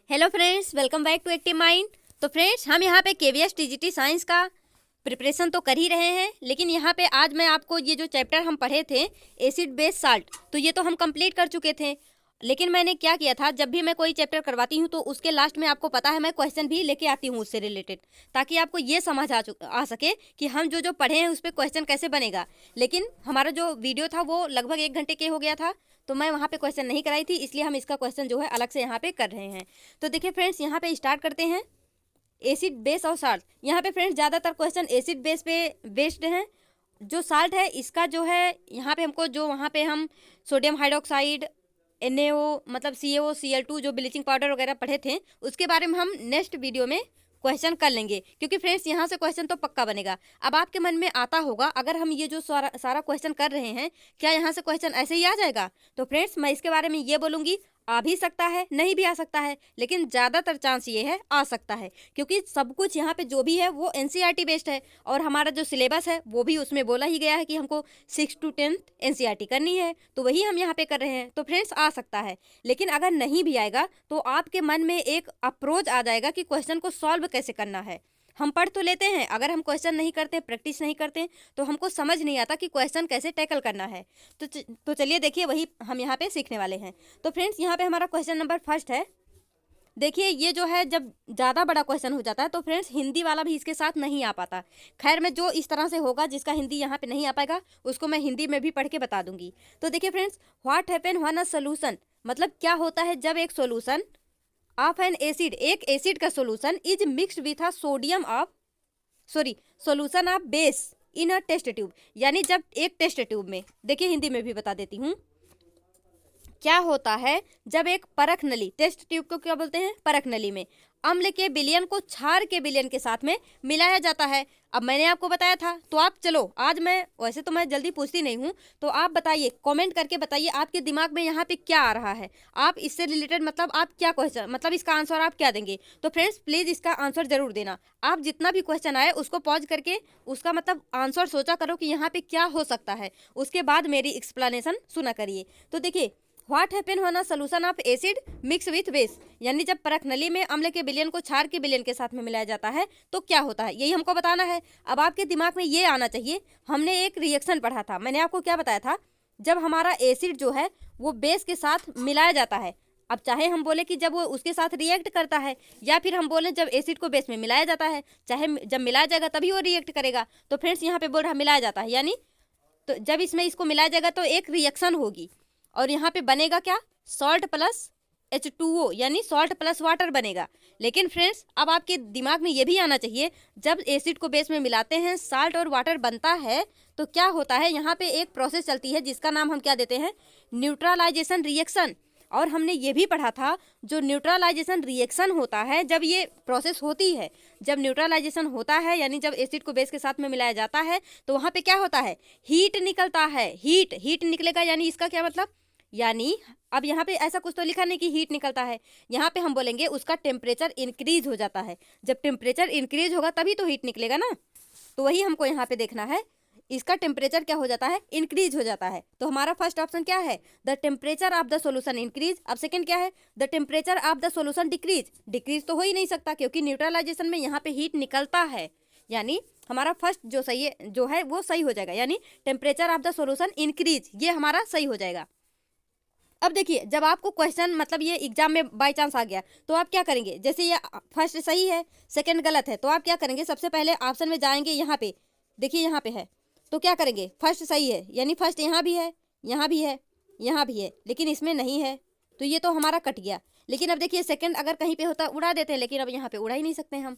Hello friends, welcome back to active mind. तो friends, हम यहाँ पे केवीएस टीजीटी साइंस का प्रिपरेशन तो कर ही रहे हैं, लेकिन यहाँ पे आज मैं आपको ये जो चैप्टर हम पढ़े थे एसिड बेस साल्ट, तो ये तो हम कंप्लीट कर चुके थे। लेकिन मैंने क्या किया था, जब भी मैं कोई चैप्टर करवाती हूँ तो उसके लास्ट में आपको पता है मैं क्वेश्चन भी लेके आती हूँ उससे रिलेटेड, ताकि आपको ये समझ आ सके कि हम जो जो पढ़े हैं उस पर क्वेश्चन कैसे बनेगा। लेकिन हमारा जो वीडियो था वो लगभग 1 घंटे के हो गया था, तो मैं वहाँ पे क्वेश्चन नहीं कराई थी, इसलिए हम इसका क्वेश्चन जो है अलग से यहाँ पे कर रहे हैं। तो देखिए फ्रेंड्स, यहाँ पे स्टार्ट करते हैं। एसिड बेस और साल्ट, यहाँ पे फ्रेंड्स ज़्यादातर क्वेश्चन एसिड बेस पे बेस्ड हैं। जो साल्ट है इसका जो है यहाँ पे हमको जो वहाँ पे हम सोडियम हाइड्रोक्साइड NaO मतलब CaO Cl2 जो ब्लीचिंग पाउडर वगैरह पढ़े थे उसके बारे में हम नेक्स्ट वीडियो में क्वेश्चन कर लेंगे, क्योंकि फ्रेंड्स यहाँ से क्वेश्चन तो पक्का बनेगा। अब आपके मन में आता होगा, अगर हम ये जो सारा क्वेश्चन कर रहे हैं क्या यहाँ से क्वेश्चन ऐसे ही आ जाएगा? तो फ्रेंड्स, मैं इसके बारे में ये बोलूँगी, आ भी सकता है, नहीं भी आ सकता है, लेकिन ज़्यादातर चांस ये है आ सकता है, क्योंकि सब कुछ यहाँ पे जो भी है वो NCERT बेस्ड है और हमारा जो सिलेबस है वो भी उसमें बोला ही गया है कि हमको 6 to 10 NCERT करनी है, तो वही हम यहाँ पे कर रहे हैं। तो फ्रेंड्स, आ सकता है, लेकिन अगर नहीं भी आएगा तो आपके मन में एक अप्रोच आ जाएगा कि क्वेश्चन को सॉल्व कैसे करना है। हम पढ़ तो लेते हैं, अगर हम क्वेश्चन नहीं करते, प्रैक्टिस नहीं करते, तो हमको समझ नहीं आता कि क्वेश्चन कैसे टैकल करना है। तो चलिए देखिए, वही हम यहाँ पे सीखने वाले हैं। तो फ्रेंड्स, यहाँ पे हमारा क्वेश्चन नंबर फर्स्ट है। देखिए, ये जो है जब ज़्यादा बड़ा क्वेश्चन हो जाता है तो फ्रेंड्स हिंदी वाला भी इसके साथ नहीं आ पाता। खैर, मैं जो इस तरह से होगा जिसका हिंदी यहाँ पे नहीं आ पाएगा उसको मैं हिंदी में भी पढ़ के बता दूंगी। तो देखिए friends, what happen when a solution, मतलब क्या होता है जब एक सोल्यूशन ऑफ एन एसिड, एक एसिड का solution is mixed with a solution of base in a test tube, यानी जब एक टेस्ट ट्यूब में, देखिए हिंदी में भी बता देती हूँ, क्या होता है जब एक परख नली, टेस्ट ट्यूब को क्या बोलते हैं, परख नली में अम्ल के विलयन को क्षार के विलयन के साथ में मिलाया जाता है। अब मैंने आपको बताया था, तो आप चलो, आज मैं वैसे तो मैं जल्दी पूछती नहीं हूँ, तो आप बताइए, कमेंट करके बताइए आपके दिमाग में यहाँ पे क्या आ रहा है, आप इससे रिलेटेड मतलब आप क्या क्वेश्चन, मतलब इसका आंसर आप क्या देंगे। तो फ्रेंड्स प्लीज़ इसका आंसर जरूर देना। आप जितना भी क्वेश्चन आए उसको पॉज करके उसका मतलब आंसर सोचा करो कि यहाँ पे क्या हो सकता है, उसके बाद मेरी एक्सप्लेनेशन सुना करिए। तो देखिए, what happen when a solution of acid mix with base, यानी जब परख नली में अम्ल के विलयन को क्षार के विलयन के साथ में मिलाया जाता है तो क्या होता है, यही हमको बताना है। अब आपके दिमाग में ये आना चाहिए, हमने एक रिएक्शन पढ़ा था, मैंने आपको क्या बताया था, जब हमारा एसिड जो है वो बेस के साथ मिलाया जाता है। अब चाहे हम बोले कि जब वो उसके साथ रिएक्ट करता है, या फिर हम बोले जब एसिड को बेस में मिलाया जाता है, चाहे जब मिलाया जाएगा तभी वो रिएक्ट करेगा। तो फ्रेंड्स यहाँ पे बोल रहा मिलाया जाता है, यानी तो जब इसमें इसको मिलाया जाएगा तो एक रिएक्शन होगी और यहाँ पे बनेगा क्या, सॉल्ट प्लस H2O, यानी सॉल्ट प्लस वाटर बनेगा। लेकिन फ्रेंड्स, अब आपके दिमाग में ये भी आना चाहिए, जब एसिड को बेस में मिलाते हैं, साल्ट और वाटर बनता है, तो क्या होता है, यहाँ पे एक प्रोसेस चलती है जिसका नाम हम क्या देते हैं, न्यूट्रलाइजेशन रिएक्शन। और हमने ये भी पढ़ा था, जो न्यूट्रलाइजेशन रिएक्शन होता है, जब ये प्रोसेस होती है, जब न्यूट्रलाइजेशन होता है यानी जब एसिड को बेस के साथ में मिलाया जाता है, तो वहाँ पे क्या होता है, हीट निकलता है, हीट निकलेगा। यानी इसका क्या मतलब, यानी अब यहाँ पे ऐसा कुछ तो लिखा नहीं कि हीट निकलता है, यहाँ पे हम बोलेंगे उसका टेम्परेचर इंक्रीज हो जाता है। जब टेम्परेचर इंक्रीज होगा तभी तो हीट निकलेगा ना, तो वही हमको यहाँ पे देखना है, इसका टेम्परेचर क्या हो जाता है, इंक्रीज हो जाता है। तो हमारा फर्स्ट ऑप्शन क्या है, the temperature of the solution increase. अब सेकंड क्या है, the temperature of the solution decrease तो हो ही नहीं सकता, क्योंकि न्यूट्रलाइजेशन में यहाँ पे हीट निकलता है, यानी हमारा फर्स्ट जो सही है जो है वो सही हो जाएगा, यानी temperature of the solution increase, ये हमारा सही हो जाएगा। अब देखिए, जब आपको क्वेश्चन मतलब ये एग्जाम में बाय चांस आ गया तो आप क्या करेंगे, जैसे ये फर्स्ट सही है सेकंड गलत है, तो आप क्या करेंगे, सबसे पहले ऑप्शन में जाएंगे, यहाँ पे देखिए, यहाँ पे है, तो क्या करेंगे, फर्स्ट सही है, यानी फर्स्ट यहाँ भी है, यहाँ भी है, यहाँ भी है, लेकिन इसमें नहीं है, तो ये तो हमारा कट गया। लेकिन अब देखिए, सेकंड अगर कहीं पे होता उड़ा देते हैं, लेकिन अब यहाँ पे उड़ा ही नहीं सकते हम,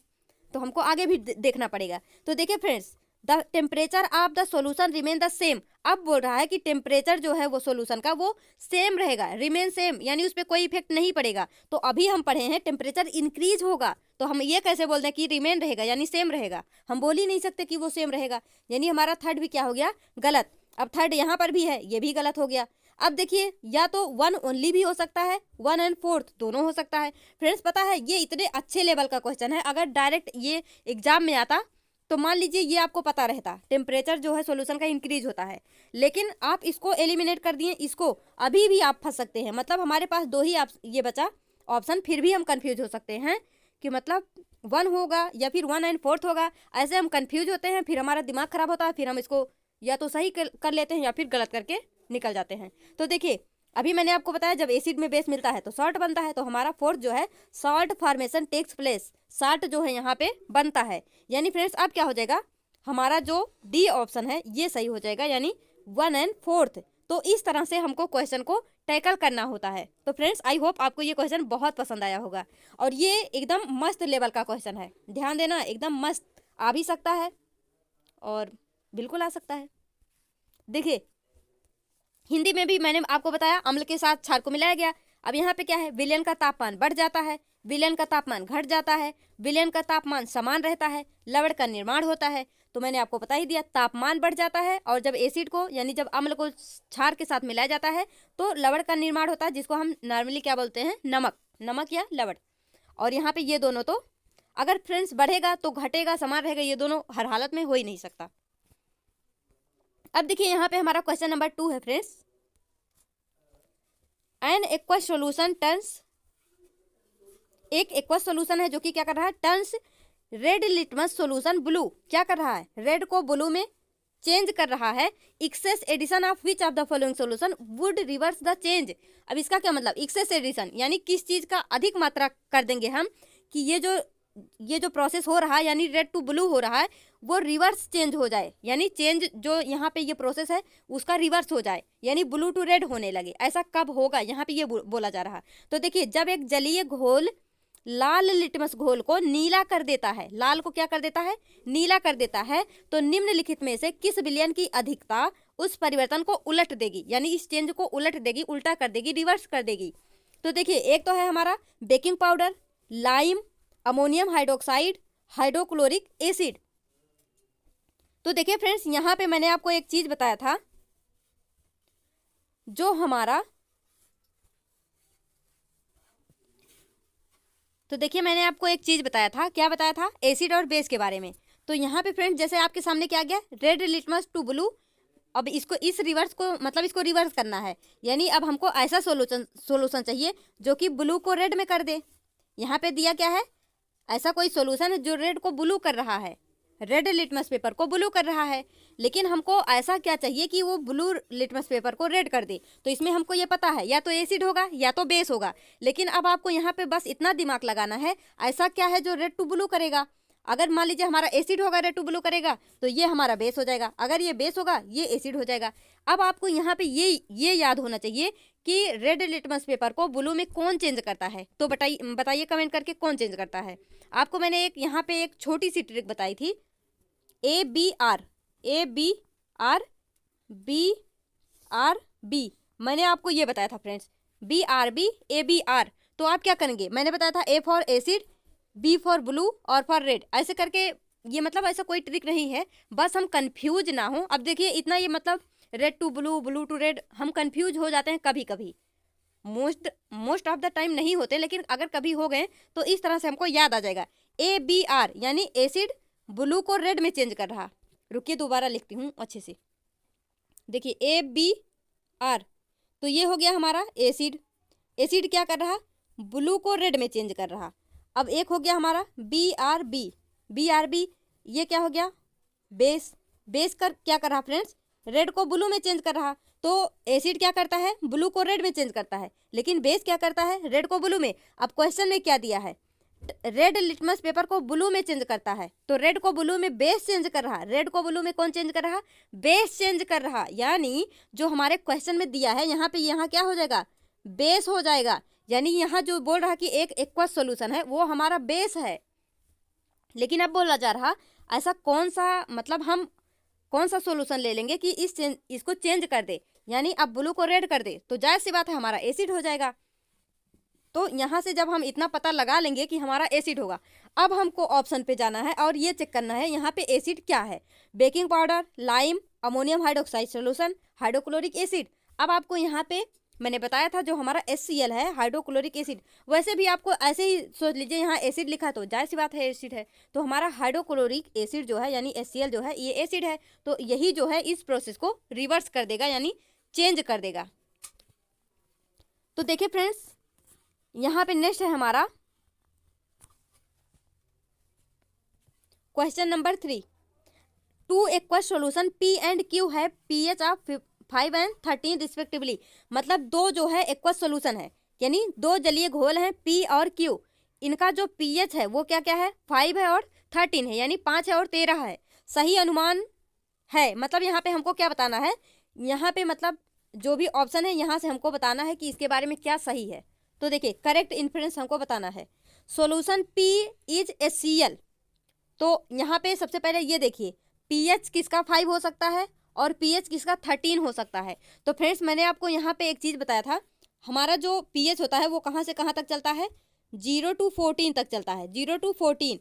तो हमको आगे भी देखना पड़ेगा। तो देखिए friends, the temperature of the solution remain the same. अब बोल रहा है कि टेम्परेचर जो है वो सोल्यूशन का वो सेम रहेगा, रिमेन सेम, यानी उस पर कोई इफेक्ट नहीं पड़ेगा। तो अभी हम पढ़े हैं टेम्परेचर इंक्रीज होगा, तो हम ये कैसे बोल दें कि रिमेन रहेगा यानी सेम रहेगा, हम बोल ही नहीं सकते कि वो सेम रहेगा, यानी हमारा थर्ड भी क्या हो गया, गलत। अब थर्ड यहाँ पर भी है, ये भी गलत हो गया। अब देखिए, या तो 1 ओनली भी हो सकता है, 1 एंड 4 दोनों हो सकता है। फ्रेंड्स पता है, ये इतने अच्छे लेवल का क्वेश्चन है, अगर डायरेक्ट ये एग्जाम में आता तो मान लीजिए ये आपको पता रहता, टेम्परेचर जो है सॉल्यूशन का इंक्रीज होता है, लेकिन आप इसको एलिमिनेट कर दिए, इसको अभी भी आप फंस सकते हैं। मतलब हमारे पास दो ही आप ये बचा, ऑप्शन फिर भी हम कंफ्यूज हो सकते हैं कि मतलब 1 होगा या फिर 1/4 होगा, ऐसे हम कंफ्यूज होते हैं, फिर हमारा दिमाग खराब होता है, फिर हम इसको या तो सही कर लेते हैं या फिर गलत करके निकल जाते हैं। तो देखिए अभी मैंने आपको बताया जब एसिड में बेस मिलता है तो सॉल्ट बनता है, तो हमारा फोर्थ जो है salt formation takes place, salt जो है यहाँ पे बनता है। यानी फ्रेंड्स अब क्या हो जाएगा, हमारा जो डी ऑप्शन है ये सही हो जाएगा, यानी 1/4। तो इस तरह से हमको क्वेश्चन को टैकल करना होता है। तो फ्रेंड्स आई होप आपको ये क्वेश्चन बहुत पसंद आया होगा, और ये एकदम मस्त लेवल का क्वेश्चन है, ध्यान देना, एकदम मस्त आ भी सकता है और बिल्कुल आ सकता है। देखिए हिंदी में भी मैंने आपको बताया अम्ल के साथ क्षार को मिलाया गया। अब यहाँ पे क्या है, विलयन का तापमान बढ़ जाता है, विलयन का तापमान घट जाता है, विलयन का तापमान समान रहता है, लवण का निर्माण होता है। तो मैंने आपको बता ही दिया, तापमान बढ़ जाता है और जब एसिड को यानी जब अम्ल को क्षार के साथ मिलाया जाता है तो लवण का निर्माण होता है, जिसको हम नॉर्मली क्या बोलते हैं, नमक, नमक या लवण। और यहाँ पे ये दोनों तो अगर फ्रेंड्स बढ़ेगा तो घटेगा, समान रहेगा, ये दोनों हर हालत में हो ही नहीं सकता। अब देखिए यहाँ पे हमारा क्वेश्चन नंबर 2 है friends, an aqueous solution turns, एक एक्वस सॉल्यूशन है जो कि क्या कर रहा है, turns red litmus solution blue, क्या कर रहा है, रेड को ब्लू में चेंज कर रहा है। Excess addition of which of the following solution would reverse the change. अब इसका क्या मतलब, एक्सेस एडिशन यानी किस चीज का अधिक मात्रा कर देंगे हम कि ये जो प्रोसेस हो रहा है यानी रेड टू ब्लू हो रहा है वो रिवर्स चेंज हो जाए, यानी चेंज जो यहाँ पे ये प्रोसेस है उसका रिवर्स हो जाए, यानी ब्लू टू रेड होने लगे। ऐसा कब होगा, यहाँ पे ये बोला जा रहा है। तो देखिए जब एक जलीय घोल लाल लिटमस घोल को नीला कर देता है, लाल को क्या कर देता है, नीला कर देता है, तो निम्नलिखित में से किस विलयन की अधिकता उस परिवर्तन को उलट देगी, यानी इस चेंज को उलट देगी, उल्टा कर देगी, रिवर्स कर देगी। तो देखिए एक तो है हमारा baking powder, lime, ammonium hydroxide, hydrochloric acid. तो देखिए फ्रेंड्स यहाँ पे मैंने आपको एक चीज बताया था, जो हमारा, तो देखिए मैंने आपको एक चीज बताया था, क्या बताया था, एसिड और बेस के बारे में। तो यहाँ पे फ्रेंड्स जैसे आपके सामने क्या गया, रेड लिटमस टू ब्लू, अब इसको इस रिवर्स को मतलब इसको रिवर्स करना है, यानी अब हमको ऐसा सोल्यूशन चाहिए जो कि ब्लू को रेड में कर दे। यहाँ पे दिया क्या है, ऐसा कोई सोल्यूशन है जो रेड को ब्लू कर रहा है, रेड लिटमस पेपर को ब्लू कर रहा है, लेकिन हमको ऐसा क्या चाहिए कि वो ब्लू लिटमस पेपर को रेड कर दे। तो इसमें हमको ये पता है या तो एसिड होगा या तो बेस होगा, लेकिन अब आपको यहाँ पे बस इतना दिमाग लगाना है, ऐसा क्या है जो रेड टू ब्लू करेगा। अगर मान लीजिए हमारा एसिड होगा रेड टू ब्लू करेगा तो ये हमारा बेस हो जाएगा, अगर ये बेस होगा ये एसिड हो जाएगा। अब आपको यहाँ पे ये याद होना चाहिए कि रेड लिटमस पेपर को ब्लू में कौन चेंज करता है। तो बताइए कमेंट करके कौन चेंज करता है। आपको मैंने एक यहाँ पे एक छोटी सी ट्रिक बताई थी, ABR BRB, मैंने आपको ये बताया था फ्रेंड्स, BRB ABR। तो आप क्या करेंगे, मैंने बताया था A for acid, B for blue और फॉर रेड, ऐसे करके। ये मतलब ऐसा कोई ट्रिक नहीं है, बस हम कंफ्यूज ना हो। अब देखिए इतना ये मतलब red to blue, blue to red, हम कंफ्यूज हो जाते हैं कभी कभी, मोस्ट ऑफ द टाइम नहीं होते, लेकिन अगर कभी हो गए तो इस तरह से हमको याद आ जाएगा। ABR यानी एसिड ब्लू को रेड में चेंज कर रहा। रुकिए दोबारा लिखती हूँ अच्छे से, देखिए ABR, तो ये हो गया हमारा एसिड, एसिड क्या कर रहा, ब्लू को रेड में चेंज कर रहा। अब एक हो गया हमारा BRB, ये क्या हो गया, बेस, बेस कर क्या कर रहा फ्रेंड्स, रेड को ब्लू में चेंज कर रहा। तो एसिड क्या करता है, ब्लू को रेड में चेंज करता है, लेकिन बेस क्या करता है, रेड को ब्लू में। अब क्वेश्चन में क्या दिया है, रेड लिटमस पेपर को ब्लू में चेंज करता है, तो रेड को ब्लू में बेस चेंज कर रहा, रेड को ब्लू में कौन चेंज कर रहा, बेस चेंज कर रहा। यानी जो हमारे क्वेश्चन में दिया है यहाँ पे, यहाँ क्या हो जाएगा, बेस हो जाएगा। यानी यहाँ जो बोल रहा कि एक एक्वस सॉल्यूशन है वो हमारा बेस है, लेकिन अब बोला जा रहा ऐसा कौन सा, मतलब हम कौन सा सॉल्यूशन ले लेंगे कि इसको चेंज कर दे, यानी अब ब्लू को रेड कर दे, तो जाहिर सी बात है हमारा एसिड हो जाएगा। तो यहाँ से जब हम इतना पता लगा लेंगे कि हमारा एसिड होगा, अब हमको ऑप्शन पे जाना है और ये चेक करना है यहाँ पे एसिड क्या है, baking powder, lime, ammonium hydroxide solution, hydrochloric acid. अब आपको यहाँ पे मैंने बताया था जो हमारा HCl है, हाइड्रोक्लोरिक एसिड, वैसे भी आपको ऐसे ही सोच लीजिए, यहाँ एसिड लिखा तो जाहिर सी बात है एसिड है, तो हमारा हाइड्रोक्लोरिक एसिड जो है यानी HCl जो है ये एसिड है। तो यही जो है इस प्रोसेस को रिवर्स कर देगा, यानी चेंज कर देगा। तो देखिए फ्रेंड्स यहाँ पे नेक्स्ट है हमारा question number 3। Two aqueous solution P and Q है pH ऑफ 5 एंड 13 रिस्पेक्टिवली। मतलब दो जो है एक्वस सोल्यूशन है, यानी दो जलीय घोल हैं P और Q, इनका जो pH है वो क्या क्या है, 5 है और 13 है, यानी 5 है और 13 है। सही अनुमान है, मतलब यहाँ पे हमको क्या बताना है, यहाँ पे मतलब जो भी ऑप्शन है यहाँ से हमको बताना है कि इसके बारे में क्या सही है। तो देखिए करेक्ट इन्फ्रेंस हमको बताना है। Solution P is HCl। तो यहाँ पे सबसे पहले ये देखिए pH किसका 5 हो सकता है और pH किसका 13 हो सकता है। तो फ्रेंड्स मैंने आपको यहाँ पे एक चीज़ बताया था, हमारा जो pH होता है वो कहाँ से कहाँ तक चलता है, 0 to 14 तक चलता है। 0 to 14,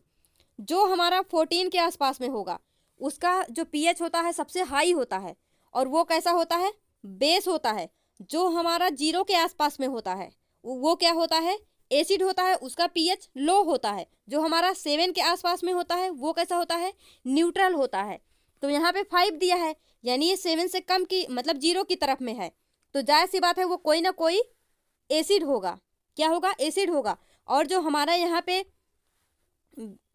जो हमारा 14 के आसपास में होगा उसका जो pH होता है सबसे हाई होता है, और वो कैसा होता है, बेस होता है। जो हमारा 0 के आसपास में होता है वो क्या होता है, एसिड होता है, उसका pH लो होता है। जो हमारा 7 के आसपास में होता है वो कैसा होता है, न्यूट्रल होता है। तो यहाँ पे 5 दिया है, यानी ये 7 से कम की मतलब 0 की तरफ में है, तो जाहिर सी बात है वो कोई ना कोई एसिड होगा। क्या होगा, एसिड होगा। और जो हमारा यहाँ पे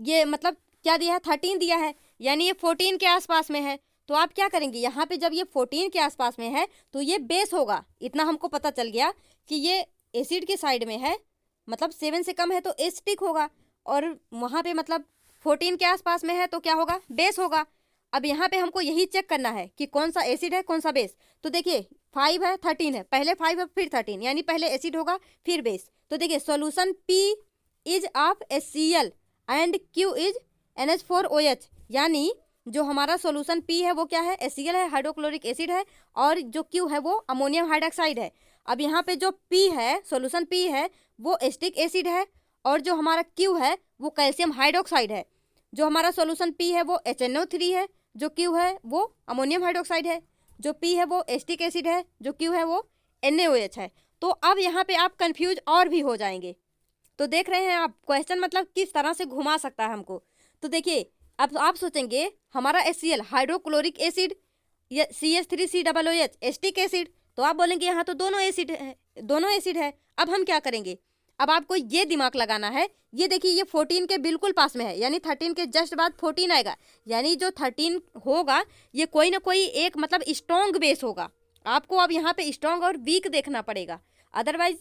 ये मतलब क्या दिया है, 13 दिया है, यानी ये 14 के आसपास में है। तो आप क्या करेंगे, यहाँ पे जब ये 14 के आसपास में है तो ये बेस होगा। इतना हमको पता चल गया कि ये एसिड के साइड में है, मतलब 7 से कम है तो एसिडिक होगा, और वहाँ पे मतलब 14 के आसपास में है तो क्या होगा, बेस होगा। अब यहाँ पे हमको यही चेक करना है कि कौन सा एसिड है कौन सा बेस। तो देखिए 5 है 13 है, पहले 5 है फिर 13, यानी पहले एसिड होगा फिर बेस। तो देखिए solution P is of HCl and Q is NH4OH, यानी जो हमारा सोल्यूशन P है वो क्या है, HCl है, हाइड्रोक्लोरिक एसिड है, और जो Q है वो अमोनियम हाइड्रोक्साइड है। अब यहाँ पे जो P है, सोल्यूशन P है, वो एसिटिक एसिड है, और जो हमारा Q है वो कैल्शियम हाइड्रोक्साइड है। जो हमारा सोल्यूशन P है वो HNO3 है, जो Q है वो अमोनियम हाइड्रोक्साइड है, जो P है वो एसिटिक एसिड है, जो Q है वो NaOH है। तो अब यहाँ पे आप कंफ्यूज और भी हो जाएंगे। तो देख रहे हैं आप क्वेश्चन मतलब किस तरह से घुमा सकता है हमको। तो देखिए अब आप सोचेंगे हमारा HCl हाइड्रोक्लोरिक एसिड, या CH3COOH एसिटिक एसिड, तो आप बोलेंगे यहाँ तो दोनों एसिड है, दोनों एसिड है। अब हम क्या करेंगे, अब आपको ये दिमाग लगाना है, ये देखिए ये 14 के बिल्कुल पास में है, यानी 13 के जस्ट बाद 14 आएगा, यानी जो 13 होगा ये कोई ना कोई एक मतलब स्ट्रॉन्ग बेस होगा। आपको अब यहाँ पे स्ट्रॉन्ग और वीक देखना पड़ेगा, अदरवाइज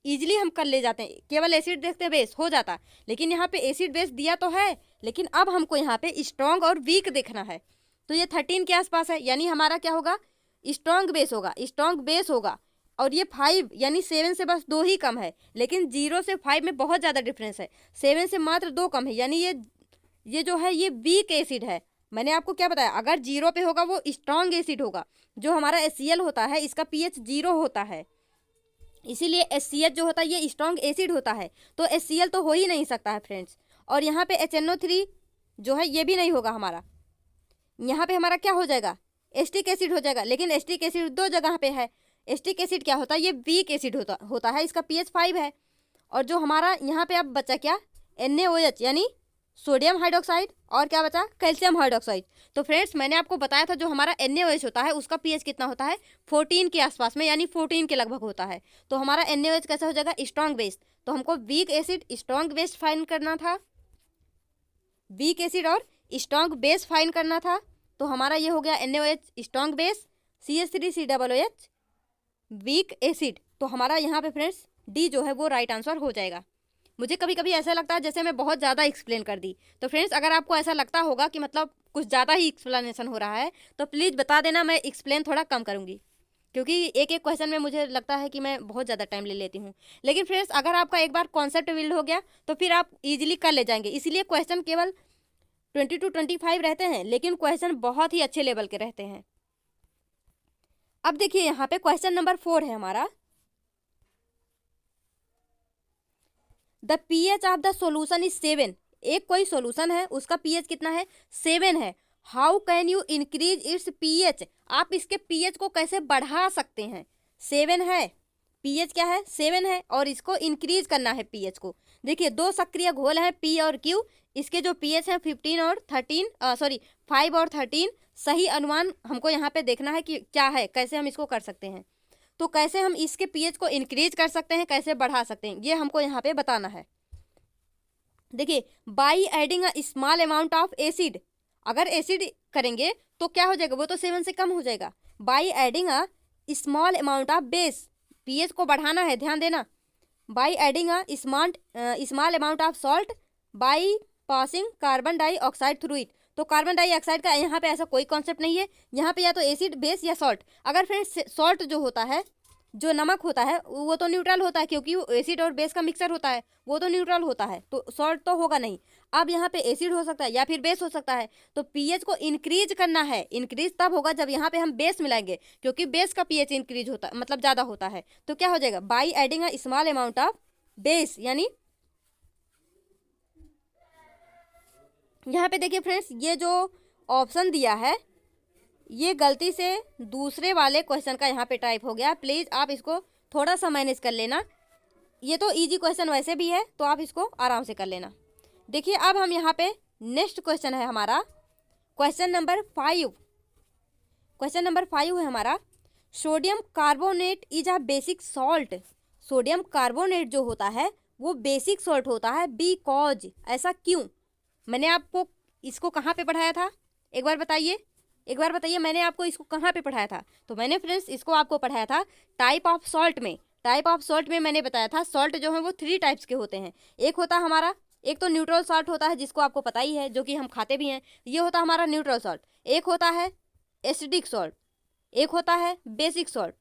इजीली हम कर ले जाते हैं, केवल एसिड देखते बेस हो जाता, लेकिन यहाँ पे एसिड बेस दिया तो है, लेकिन अब हमको यहाँ पे स्ट्रॉन्ग और वीक देखना है। तो ये 13 के आसपास है, यानी हमारा क्या होगा, स्ट्रॉन्ग बेस होगा, स्ट्रॉन्ग बेस होगा। और ये 5 यानी 7 से बस 2 ही कम है, लेकिन 0 से 5 में बहुत ज़्यादा डिफरेंस है, 7 से मात्र 2 कम है, यानी ये जो है ये वीक एसिड है। मैंने आपको क्या बताया, अगर 0 पे होगा वो स्ट्रॉन्ग एसिड होगा। जो हमारा HCl होता है इसका pH 0 होता है, इसीलिए HCl जो होता है ये स्ट्रॉन्ग एसिड होता है, तो HCl तो हो ही नहीं सकता है फ्रेंड्स। और यहाँ पे HNO3 जो है ये भी नहीं होगा हमारा, यहाँ पे हमारा क्या हो जाएगा, एसिटिक एसिड हो जाएगा। लेकिन एसिटिक एसिड दो जगह पे है, एसिटिक एसिड क्या होता है, ये वीक एसिड होता है, इसका pH 5 है। और जो हमारा यहाँ पे अब बचा क्या, NaOH यानी सोडियम हाइड्रोक्साइड, और क्या बचा, कैल्शियम हाइड्रोक्साइड। तो फ्रेंड्स मैंने आपको बताया था जो हमारा NaOH होता है उसका pH कितना होता है, 14 के आसपास में, यानी 14 के लगभग होता है। तो हमारा NaOH कैसा हो जाएगा, स्ट्रॉन्ग बेस। तो हमको weak acid strong base find करना था, वीक एसिड और स्ट्रॉन्ग बेस फाइंड करना था। तो हमारा ये हो गया NaOH strong base, CH3COOH weak acid. तो हमारा यहाँ पे फ्रेंड्स डी जो है वो राइट आंसर हो जाएगा। मुझे कभी कभी ऐसा लगता है जैसे मैं बहुत ज़्यादा एक्सप्लेन कर दी, तो फ्रेंड्स अगर आपको ऐसा लगता होगा कि मतलब कुछ ज़्यादा ही एक्सप्लेनेशन हो रहा है तो प्लीज़ बता देना, मैं एक्सप्लेन थोड़ा कम करूँगी, क्योंकि एक एक क्वेश्चन में मुझे लगता है कि मैं बहुत ज़्यादा टाइम ले लेती हूँ। लेकिन फ्रेंड्स अगर आपका एक बार कॉन्सेप्ट बिल्ड हो गया तो फिर आप इजीली कर ले जाएंगे। इसीलिए क्वेश्चन केवल 20 to 25 रहते हैं, लेकिन क्वेश्चन बहुत ही अच्छे लेवल के रहते हैं। अब देखिए यहाँ पे क्वेश्चन नंबर 4 है हमारा, the pH of the solution is 7। एक कोई सोल्यूशन है उसका pH कितना है, 7 है। How can you increase its pH, आप इसके pH को कैसे बढ़ा सकते हैं। 7 है, pH क्या है, 7 है, और इसको इंक्रीज करना है pH को। देखिए दो सक्रिय घोल हैं P और Q, इसके जो pH है 15 और 13 सॉरी 5 और 13। सही अनुमान हमको यहाँ पे देखना है कि क्या है, कैसे हम इसको कर सकते हैं। तो कैसे हम इसके पीएच को इंक्रीज कर सकते हैं, कैसे बढ़ा सकते हैं, ये हमको यहाँ पे बताना है। देखिए, by adding a small amount of acid, अगर एसिड करेंगे तो क्या हो जाएगा, वो तो 7 से कम हो जाएगा। By adding a small amount of base, pH को बढ़ाना है, ध्यान देना। By adding a small amount of salt by passing carbon dioxide through it, तो कार्बन डाइऑक्साइड का यहाँ पे ऐसा कोई कॉन्सेप्ट नहीं है, यहाँ पे या तो एसिड बेस या सॉल्ट। अगर फ्रेंड्स सॉल्ट जो होता है, जो नमक होता है, वो तो न्यूट्रल होता है, क्योंकि वो एसिड और बेस का मिक्सर होता है, वो तो न्यूट्रल होता है, तो सॉल्ट तो होगा नहीं। अब यहाँ पे एसिड हो सकता है या फिर बेस हो सकता है, तो पीएच को इंक्रीज करना है। इंक्रीज तब होगा जब यहाँ पे हम बेस मिलाएंगे, क्योंकि बेस का पीएच इंक्रीज होता है, मतलब ज़्यादा होता है। तो क्या हो जाएगा, by adding a small amount of base, यानी यहाँ पे देखिए फ्रेंड्स, ये जो ऑप्शन दिया है ये गलती से दूसरे वाले क्वेश्चन का यहाँ पे टाइप हो गया। प्लीज़ आप इसको थोड़ा सा मैनेज कर लेना, ये तो इजी क्वेश्चन वैसे भी है, तो आप इसको आराम से कर लेना। देखिए, अब हम यहाँ पे नेक्स्ट क्वेश्चन है हमारा क्वेश्चन नंबर 5। क्वेश्चन नंबर 5 है हमारा, sodium carbonate is a basic salt. Sodium carbonate जो होता है वो बेसिक सॉल्ट होता है, बिकॉज, ऐसा क्यों? मैंने आपको इसको कहाँ पे पढ़ाया था, एक बार बताइए, एक बार बताइए, मैंने आपको इसको कहाँ पे पढ़ाया था? तो मैंने फ्रेंड्स इसको आपको पढ़ाया था टाइप ऑफ सॉल्ट में। टाइप ऑफ सॉल्ट में मैंने बताया था सॉल्ट जो है वो 3 टाइप्स के होते हैं। एक होता है हमारा, एक तो न्यूट्रल सॉल्ट होता है जिसको आपको पता ही है, जो कि हम खाते भी हैं, ये होता है हमारा न्यूट्रल सॉल्ट। एक होता है एसिडिक सॉल्ट, एक होता है बेसिक सॉल्ट।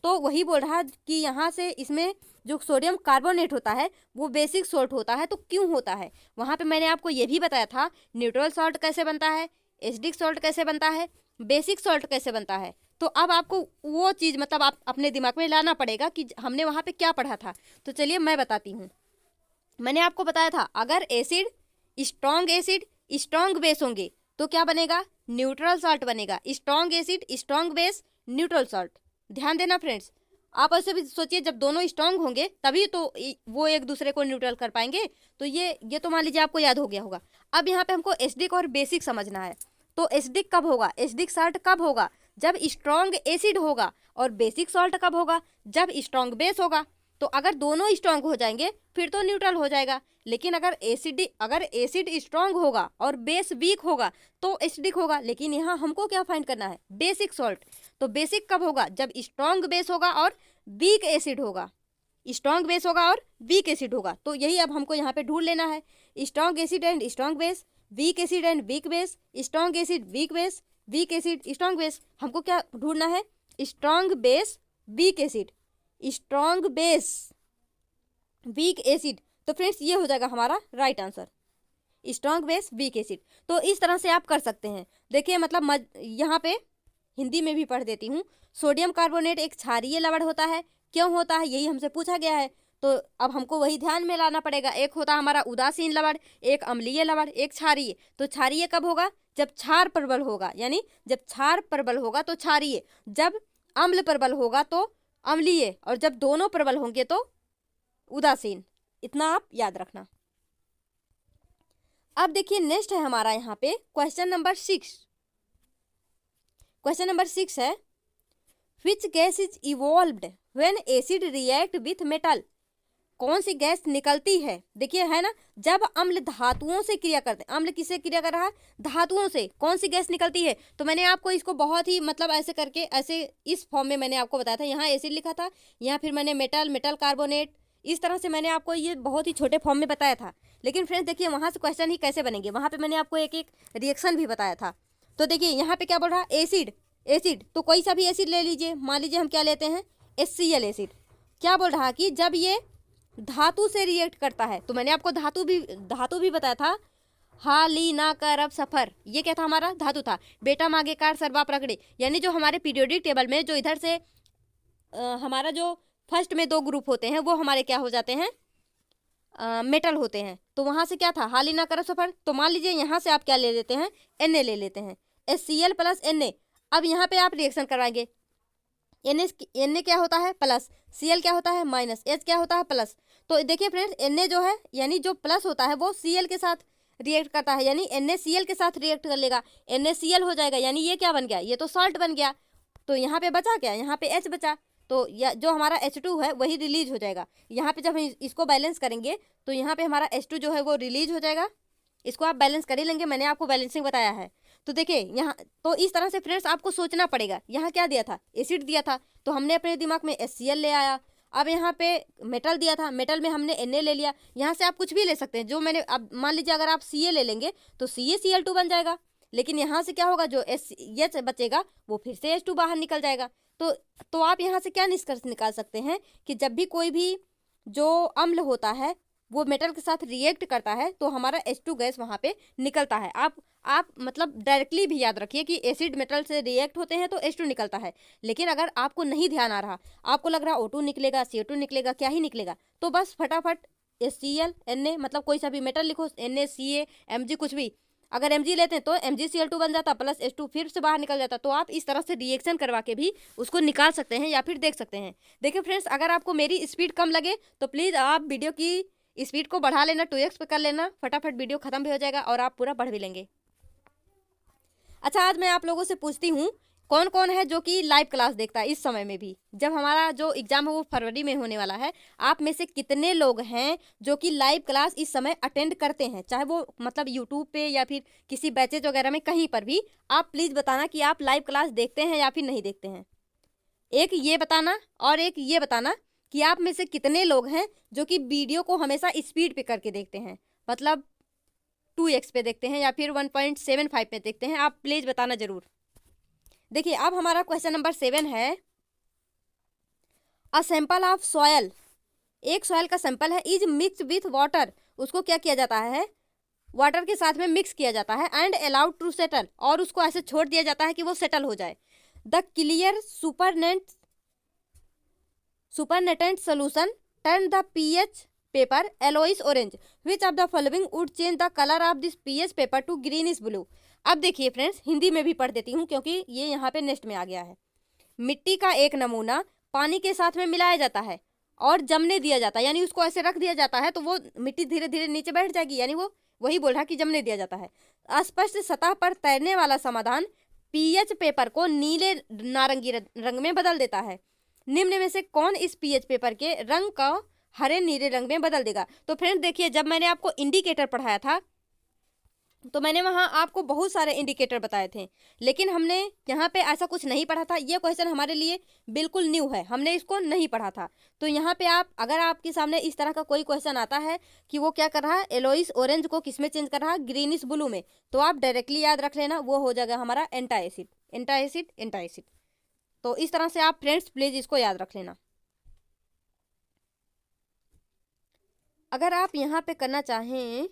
तो वही बोल रहा है कि यहाँ से इसमें जो सोडियम कार्बोनेट होता है वो बेसिक सॉल्ट होता है। तो क्यों होता है, वहाँ पे मैंने आपको ये भी बताया था न्यूट्रल सॉल्ट कैसे बनता है, एसिडिक सॉल्ट कैसे बनता है, बेसिक सॉल्ट कैसे बनता है। तो अब आपको वो चीज़ मतलब आप अपने दिमाग में लाना पड़ेगा कि हमने वहाँ पे क्या पढ़ा था। तो चलिए मैं बताती हूँ। मैंने आपको बताया था अगर एसिड स्ट्रॉन्ग बेस होंगे तो क्या बनेगा, न्यूट्रल सॉल्ट बनेगा। Strong acid strong base neutral salt. ध्यान देना फ्रेंड्स, आप ऐसे भी सोचिए जब दोनों स्ट्रॉन्ग होंगे तभी तो वो एक दूसरे को न्यूट्रल कर पाएंगे। तो ये तो मान लीजिए आपको याद हो गया होगा। अब यहाँ पे हमको एसिडिक और बेसिक समझना है। तो एसिडिक कब होगा, एसिडिक सॉल्ट कब होगा, जब स्ट्रॉन्ग एसिड होगा। और बेसिक सॉल्ट कब होगा, जब स्ट्रॉन्ग बेस होगा। तो अगर दोनों स्ट्रॉन्ग हो जाएंगे फिर तो न्यूट्रल हो जाएगा। लेकिन अगर एसिड स्ट्रॉन्ग होगा और बेस वीक होगा तो एसिडिक होगा। लेकिन यहाँ हमको क्या फाइंड करना है, बेसिक सॉल्ट। तो बेसिक कब होगा, जब स्ट्रॉन्ग बेस होगा और वीक एसिड होगा। स्ट्रॉन्ग बेस होगा और वीक एसिड होगा। तो यही अब हमको यहाँ पे ढूंढ लेना है, strong acid and strong base, weak acid and weak base, strong acid weak base, weak acid strong base. हमको क्या ढूंढना है, strong base weak acid, strong base weak acid. तो फ्रेंड्स ये हो जाएगा हमारा right answer, strong base weak acid. तो इस तरह से आप कर सकते हैं। देखिए मतलब यहाँ पे हिंदी में भी पढ़ देती हूँ। सोडियम कार्बोनेट एक क्षारीय लवण होता है, क्यों होता है यही हमसे पूछा गया है। तो अब हमको वही ध्यान में लाना पड़ेगा। एक होता है हमारा उदासीन लवण, एक अम्लीय लवण, एक क्षारीय। तो क्षारीय कब होगा, जब क्षार प्रबल होगा, यानी जब क्षार प्रबल होगा तो क्षारीय, जब अम्ल प्रबल होगा तो अम्लीय, और जब दोनों प्रबल होंगे तो उदासीन। इतना आप याद रखना। अब देखिए नेक्स्ट है हमारा यहाँ पे क्वेश्चन नंबर 6। क्वेश्चन नंबर 6 है, which gas is evolved when acid react with metal. कौन सी गैस निकलती है, देखिए है ना, जब अम्ल धातुओं से क्रिया करते हैं। अम्ल किससे क्रिया कर रहा है, धातुओं से। कौन सी गैस निकलती है, तो मैंने आपको इसको बहुत ही मतलब ऐसे करके, ऐसे इस फॉर्म में मैंने आपको बताया था। यहाँ एसिड लिखा था, यहाँ फिर मैंने मेटल कार्बोनेट, इस तरह से मैंने आपको ये बहुत ही छोटे फॉर्म में बताया था। लेकिन फ्रेंड्स देखिए वहाँ से क्वेश्चन ही कैसे बनेंगे, वहाँ पे मैंने आपको एक एक रिएक्शन भी बताया था। तो देखिए यहाँ पे क्या बोल रहा है, एसिड। तो कोई सा भी एसिड ले लीजिए, मान लीजिए हम क्या लेते हैं, HCl एसिड। क्या बोल रहा है कि जब ये धातु से रिएक्ट करता है, तो मैंने आपको धातु भी बताया था, हालिना करब सफर, ये क्या था हमारा, धातु था। बेटा मागे कार सरवा प्रकड़े, यानी जो हमारे पीरियोडिक टेबल में जो इधर से हमारा जो फर्स्ट में 2 ग्रुप होते हैं वो हमारे क्या हो जाते हैं, मेटल होते हैं। तो वहाँ से क्या था, हालिना करब सफर। तो मान लीजिए यहाँ से आप क्या ले लेते हैं, Na ले लेते हैं, HCl प्लस Na। अब यहाँ पे आप रिएक्शन करवाएंगे, Na क्या होता है प्लस, Cl क्या होता है माइनस, H क्या होता है प्लस। तो देखिए फ्रेंड्स Na जो है यानी जो प्लस होता है वो Cl के साथ रिएक्ट करता है, यानी NaCl के साथ रिएक्ट कर लेगा, NaCl हो जाएगा, यानी ये क्या बन गया, ये तो सॉल्ट बन गया। तो यहाँ पे बचा क्या, यहाँ पे H बचा। तो या जो हमारा H2 है वही रिलीज हो जाएगा। यहाँ पे जब हम इसको बैलेंस करेंगे तो यहाँ पे हमारा H2 जो है वो रिलीज हो जाएगा। इसको आप बैलेंस कर ही लेंगे, मैंने आपको बैलेंसिंग बताया है। तो देखिए यहाँ तो इस तरह से फ्रेंड्स आपको सोचना पड़ेगा। यहाँ क्या दिया था, एसिड दिया था, तो हमने अपने दिमाग में HCl ले आया। अब यहाँ पे मेटल दिया था, मेटल में हमने Na ले लिया। यहाँ से आप कुछ भी ले सकते हैं, जो मैंने, अब मान लीजिए अगर आप Ca ले लेंगे तो CaCl2 बन जाएगा। लेकिन यहाँ से क्या होगा, जो H बचेगा वो फिर से H2 बाहर निकल जाएगा। तो आप यहाँ से क्या निष्कर्ष निकाल सकते हैं कि जब भी कोई भी जो अम्ल होता है वो मेटल के साथ रिएक्ट करता है तो हमारा H2 गैस वहाँ पे निकलता है। आप मतलब डायरेक्टली भी याद रखिए कि एसिड मेटल से रिएक्ट होते हैं तो H2 निकलता है। लेकिन अगर आपको नहीं ध्यान आ रहा, आपको लग रहा O2 निकलेगा, CO2 निकलेगा, क्या ही निकलेगा, तो बस फटाफट HCl Na मतलब कोई सा भी मेटल लिखो, Na Mg कुछ भी। अगर Mg लेते हैं तो MgCl2 बन जाता प्लस H2 फिर से बाहर निकल जाता। तो आप इस तरह से रिएक्शन करवा के भी उसको निकाल सकते हैं या फिर देख सकते हैं। देखिए फ्रेंड्स, अगर आपको मेरी स्पीड कम लगे तो प्लीज़ आप वीडियो की स्पीड को बढ़ा लेना, 2x पे कर लेना, फटाफट वीडियो खत्म भी हो जाएगा और आप पूरा पढ़ भी लेंगे। अच्छा, आज मैं आप लोगों से पूछती हूँ, कौन कौन है जो कि लाइव क्लास देखता है इस समय में भी, जब हमारा जो एग्जाम है वो फरवरी में होने वाला है। आप में से कितने लोग हैं जो कि लाइव क्लास इस समय अटेंड करते हैं, चाहे वो मतलब यूट्यूब पे या फिर किसी बैचेज वगैरह में, कहीं पर भी आप प्लीज़ बताना कि आप लाइव क्लास देखते हैं या फिर नहीं देखते हैं। एक ये बताना और एक ये बताना कि आप में से कितने लोग हैं जो कि वीडियो को हमेशा स्पीड पे करके देखते हैं, मतलब 2x पे देखते हैं या फिर 1.75 पे देखते हैं। आप प्लीज़ बताना ज़रूर। देखिए अब हमारा क्वेश्चन नंबर 7 है, अ सैंपल ऑफ सॉयल, एक सॉयल का सैंपल है, इज मिक्स विथ वाटर, उसको क्या किया जाता है, वाटर के साथ में मिक्स किया जाता है, एंड अलाउड टू सेटल, और उसको ऐसे छोड़ दिया जाता है कि वो सेटल हो जाए। The clear supernatant solution turn the pH paper yellowish orange, which of the following would change the colour of this pH paper two greenish blue. अब देखिए फ्रेंड्स, हिंदी में भी पढ़ देती हूँ क्योंकि ये यहाँ पे नेक्स्ट में आ गया है। मिट्टी का एक नमूना पानी के साथ में मिलाया जाता है और जमने दिया जाता है, यानी उसको ऐसे रख दिया जाता है तो वो मिट्टी धीरे धीरे नीचे बैठ जाएगी, यानी वो वही बोल रहा कि जमने दिया जाता है। अस्पष्ट सतह पर तैरने वाला समाधान pH पेपर को नीले नारंगी रंग में बदल देता है। निम्न में से कौन इस pH पेपर के रंग का हरे नीले रंग में बदल देगा। तो फ्रेंड्स देखिए, जब मैंने आपको इंडिकेटर पढ़ाया था तो मैंने वहाँ आपको बहुत सारे इंडिकेटर बताए थे, लेकिन हमने यहाँ पे ऐसा कुछ नहीं पढ़ा था। ये क्वेश्चन हमारे लिए बिल्कुल न्यू है, हमने इसको नहीं पढ़ा था। तो यहाँ पे आप, अगर आपके सामने इस तरह का कोई क्वेश्चन आता है कि वो क्या कर रहा है, येलोइश ऑरेंज को किस में चेंज कर रहा है, ग्रीनिश ब्लू में, तो आप डायरेक्टली याद रख लेना, वो हो जाएगा हमारा एंटाएसिड, एंटाएसिड, एंटाएसिड। तो इस तरह से आप फ्रेंड्स प्लीज़ इसको याद रख लेना। अगर आप यहाँ पे करना चाहें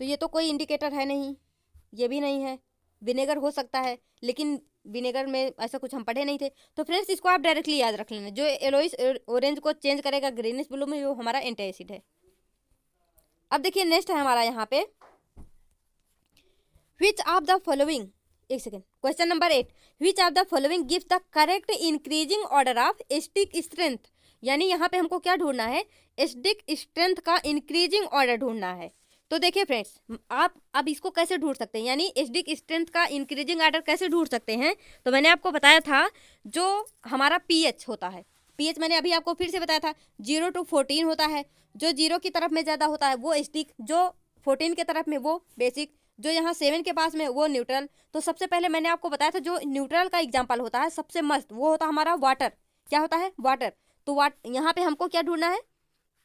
तो ये तो कोई इंडिकेटर है नहीं, ये भी नहीं है, विनेगर हो सकता है, लेकिन विनेगर में ऐसा कुछ हम पढ़े नहीं थे। तो फ्रेंड्स इसको आप डायरेक्टली याद रख लेना, जो येलोइश ऑरेंज को चेंज करेगा ग्रीनिश ब्लू में, वो हमारा एंटाएसिड है। अब देखिए नेक्स्ट है हमारा यहाँ पे, विच ऑफ द फॉलोइंग, एक second, question number 8, which of the following gives the correct increasing order of acidic strength, यानी यहाँ पे हमको क्या ढूंढना है, एसिडिक स्ट्रेंथ का इंक्रीजिंग ऑर्डर ढूंढना है। तो देखिए फ्रेंड्स, आप अब इसको कैसे ढूंढ सकते हैं, यानी एसिडिक स्ट्रेंथ का इंक्रीजिंग ऑर्डर कैसे ढूंढ सकते हैं। तो मैंने आपको बताया था जो हमारा pH होता है, pH मैंने अभी आपको फिर से बताया था 0 to 14 होता है, जो 0 की तरफ में ज़्यादा होता है वो एसिडिक, जो 14 के तरफ में वो बेसिक, जो यहाँ 7 के पास में वो न्यूट्रल। तो सबसे पहले मैंने आपको बताया था जो न्यूट्रल का एग्जाम्पल होता है सबसे मस्त, वो होता है हमारा वाटर। क्या होता है, वाटर। तो यहाँ पे हमको क्या ढूंढना है,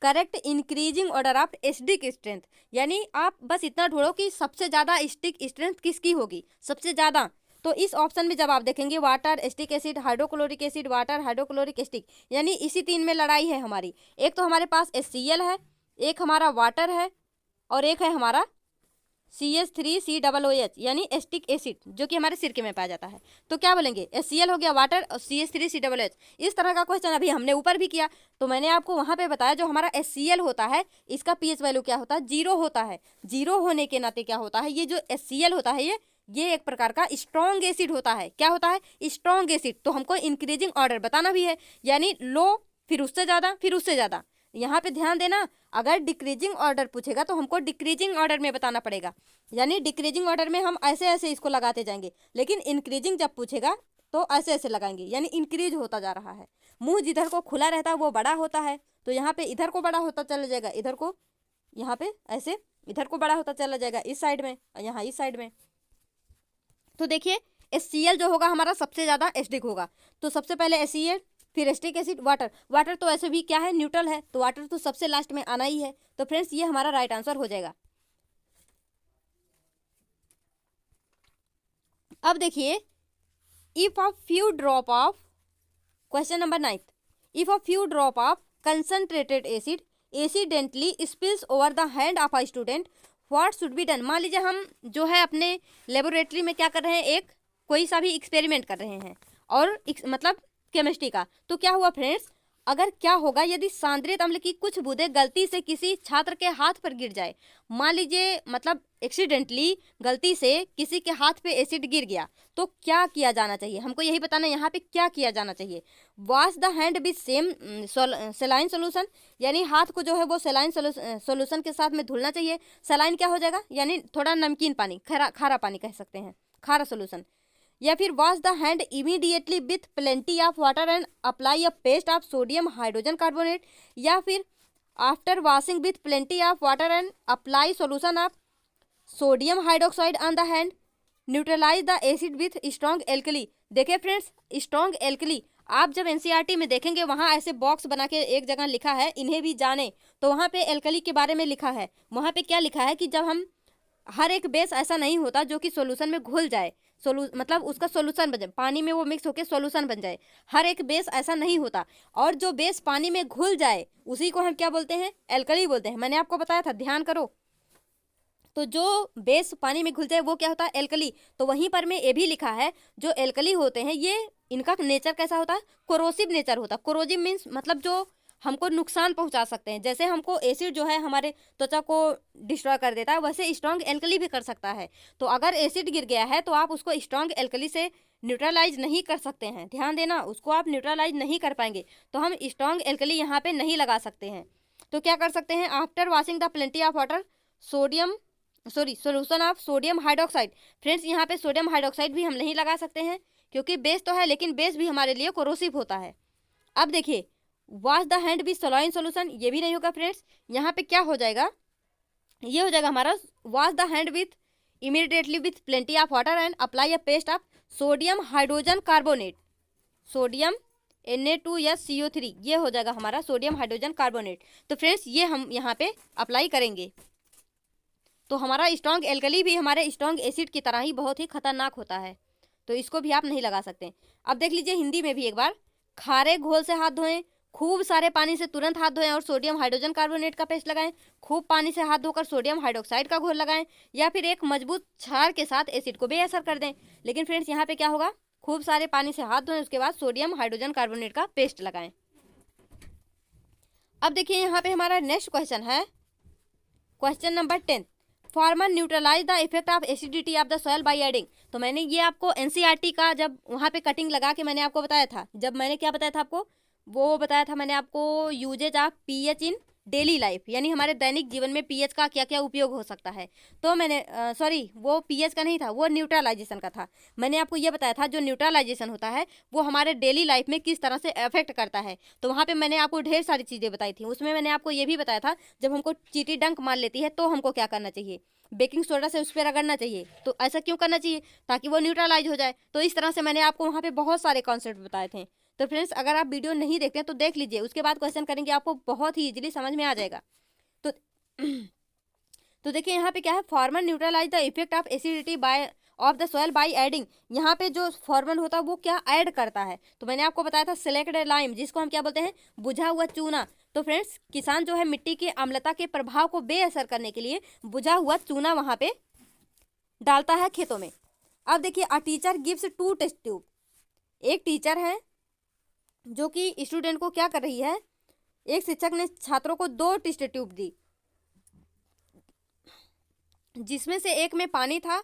correct increasing order of acidic strength, यानी आप बस इतना ढूंढो कि सबसे ज़्यादा एसिडिक स्ट्रेंथ किसकी होगी, सबसे ज़्यादा। तो इस ऑप्शन में जब आप देखेंगे water, acetic acid, hydrochloric acid, water, hydrochloric acid, यानी इसी 3 में लड़ाई है हमारी। एक तो हमारे पास HCl है, एक हमारा वाटर है, और एक है हमारा CH3COOH यानी एसिटिक एसिड, जो कि हमारे सिरके में पाया जाता है। तो क्या बोलेंगे, HCl हो गया वाटर और CH3COOH। इस तरह का क्वेश्चन अभी हमने ऊपर भी किया, तो मैंने आपको वहाँ पे बताया जो हमारा HCl होता है इसका pH वैल्यू क्या होता है, 0 होता है। 0 होने के नाते क्या होता है, ये जो HCl होता है ये एक प्रकार का स्ट्रॉन्ग एसिड होता है। क्या होता है, स्ट्रॉन्ग एसिड। तो हमको इंक्रीजिंग ऑर्डर बताना भी है, यानी लो, फिर उससे ज़्यादा, फिर उससे ज़्यादा। यहाँ पे ध्यान देना, अगर डिक्रीजिंग ऑर्डर पूछेगा तो हमको डिक्रीजिंग ऑर्डर में बताना पड़ेगा, यानी डिक्रीजिंग ऑर्डर में हम ऐसे ऐसे इसको लगाते जाएंगे। लेकिन इंक्रीजिंग जब पूछेगा तो ऐसे ऐसे लगाएंगे, यानी इंक्रीज होता जा रहा है। मुंह जिधर को खुला रहता है वो बड़ा होता है, तो यहाँ पे इधर को बड़ा होता चला जाएगा, इधर को यहाँ पे ऐसे इधर को बड़ा होता चला जाएगा इस साइड में, और यहाँ इस साइड में। तो देखिए HCl जो होगा हमारा सबसे ज़्यादा एसिडिक होगा, तो सबसे पहले HCl, फिर एसिटिक एसिड, वाटर। वाटर तो ऐसे भी क्या है, न्यूट्रल है, तो वाटर तो सबसे लास्ट में आना ही है। तो फ्रेंड्स ये हमारा राइट आंसर हो जाएगा। अब देखिए, if a few drop of, question number 9, if a few drop of concentrated acid accidentally spills over the hand of a student, what should be done. मान लीजिए हम जो है अपने लेबोरेटरी में क्या कर रहे हैं, एक कोई सा भी एक्सपेरिमेंट कर रहे हैं, और मतलब केमिस्ट्री का। तो क्या हुआ फ्रेंड्स, अगर क्या होगा यदि सांद्रित अम्ल की कुछ बूंदें गलती से किसी छात्र के हाथ पर गिर जाए, मान लीजिए मतलब एक्सीडेंटली गलती से किसी के हाथ पे एसिड गिर गया, तो क्या किया जाना चाहिए, हमको यही बताना है यहाँ पे क्या किया जाना चाहिए। Wash the hand with same सेलाइन solution, यानी हाथ को जो है वो सेलाइन सोल्यूशन के साथ में धुलना चाहिए। सेलाइन क्या हो जाएगा, यानी थोड़ा नमकीन पानी, खारा पानी कह सकते हैं, खारा सोल्यूशन। या फिर wash the hand immediately with plenty of water and apply a paste of sodium hydrogen carbonate, या फिर after washing with plenty of water and apply solution of sodium hydroxide on the hand, neutralise the acid with strong alkali. देखिए friends, strong alkali आप जब NCERT में देखेंगे वहाँ ऐसे box बना के एक जगह लिखा है इन्हें भी जाने, तो वहाँ पे एल्कली के बारे में लिखा है। वहाँ पे क्या लिखा है कि जब हम हर एक बेस ऐसा नहीं होता जो कि सॉल्यूशन में घुल जाए, मतलब उसका सॉल्यूशन बन जाए, पानी में वो मिक्स होकर सॉल्यूशन बन जाए, हर एक बेस ऐसा नहीं होता। और जो बेस पानी में घुल जाए उसी को हम क्या बोलते हैं, एल्कली बोलते हैं। मैंने आपको बताया था, ध्यान करो। तो जो बेस पानी में घुल जाए वो क्या होता है, एल्कली। तो वहीं पर में ये भी लिखा है जो एल्कली होते हैं ये इनका नेचर कैसा होता है, कोरोसिव नेचर होता है। कोरोसिव मीन्स मतलब जो हमको नुकसान पहुंचा सकते हैं। जैसे हमको एसिड जो है हमारे त्वचा को डिस्ट्रॉय कर देता है, वैसे स्ट्रॉन्ग एल्कली भी कर सकता है। तो अगर एसिड गिर गया है तो आप उसको स्ट्रॉन्ग एल्कली से न्यूट्रलाइज नहीं कर सकते हैं, ध्यान देना, उसको आप न्यूट्रलाइज नहीं कर पाएंगे। तो हम स्ट्रॉन्ग एल्कली यहाँ पे नहीं लगा सकते हैं। तो क्या कर सकते हैं, after washing the plenty of water solution of sodium hydroxide. Friends यहाँ पे सोडियम हाइड्रोक्साइड भी हम नहीं लगा सकते हैं क्योंकि बेस तो है, लेकिन बेस भी हमारे लिए कोरोसिव होता है। अब देखिए, wash the hand with saline solution, ये भी नहीं होगा फ्रेंड्स। यहाँ पे क्या हो जाएगा, ये हो जाएगा हमारा wash the hand with immediately with plenty of water and apply a paste of sodium hydrogen carbonate, sodium Na2SCO3, ये हो जाएगा हमारा सोडियम हाइड्रोजन कार्बोनेट। तो फ्रेंड्स ये हम यहाँ पे अप्लाई करेंगे तो हमारा स्ट्रॉन्ग एल्कली भी हमारे स्ट्रॉन्ग एसिड की तरह ही बहुत ही खतरनाक होता है, तो इसको भी आप नहीं लगा सकते। अब देख लीजिए हिंदी में भी एक बार, खारे घोल से हाथ धोएं, खूब सारे पानी से तुरंत हाथ धोएं और सोडियम हाइड्रोजन कार्बोनेट का पेस्ट लगाएं, खूब पानी से हाथ धोकर सोडियम हाइड्रोक्साइड का घोल लगाएं, या फिर एक मजबूत क्षार के साथ एसिड को बेअसर कर दें। लेकिन फ्रेंड्स यहाँ पे क्या होगा, खूब सारे पानी से हाथ धोएं, उसके बाद सोडियम हाइड्रोजन कार्बोनेट का पेस्ट लगाएं। अब देखिए यहाँ पे हमारा नेक्स्ट क्वेश्चन है, question number 10, farmer neutralise the effect of acidity of the soil by adding. तो मैंने ये आपको एनसीईआरटी का जब वहाँ पे कटिंग लगा के मैंने आपको बताया था, जब मैंने क्या बताया था आपको, वो बताया था मैंने आपको uses of pH in daily life, यानी हमारे दैनिक जीवन में पीएच का क्या क्या उपयोग हो सकता है। तो मैंने वो पीएच का नहीं था, वो न्यूट्रलाइजेशन का था। मैंने आपको ये बताया था जो न्यूट्रलाइजेशन होता है वो हमारे डेली लाइफ में किस तरह से अफेक्ट करता है। तो वहाँ पे मैंने आपको ढेर सारी चीज़ें बताई थी। उसमें मैंने आपको ये भी बताया था जब हमको चींटी डंक मार लेती है तो हमको क्या करना चाहिए, बेकिंग सोडा से उस पर रगड़ना चाहिए। तो ऐसा क्यों करना चाहिए, ताकि वो न्यूट्रलाइज हो जाए। तो इस तरह से मैंने आपको वहाँ पे बहुत सारे कॉन्सेप्ट बताए थे। तो फ्रेंड्स अगर आप वीडियो नहीं देखते हैं तो देख लीजिए, उसके बाद क्वेश्चन करेंगे, आपको बहुत ही इजीली समझ में आ जाएगा। तो देखिए यहाँ पे क्या है, farmer neutralise the effect of acidity by of the soil by adding. यहाँ पे जो फार्मर होता है वो क्या ऐड करता है, तो मैंने आपको बताया था सिलेक्टेड लाइम, जिसको हम क्या बोलते हैं, बुझा हुआ चूना। तो फ्रेंड्स किसान जो है मिट्टी की अम्लता के प्रभाव को बेअसर करने के लिए बुझा हुआ चूना वहाँ पे डालता है खेतों में। अब देखिए, a teacher gives 2 test tube, एक टीचर है जो कि स्टूडेंट को क्या कर रही है, एक शिक्षक ने छात्रों को 2 टेस्ट ट्यूब दी, जिसमें से एक में पानी था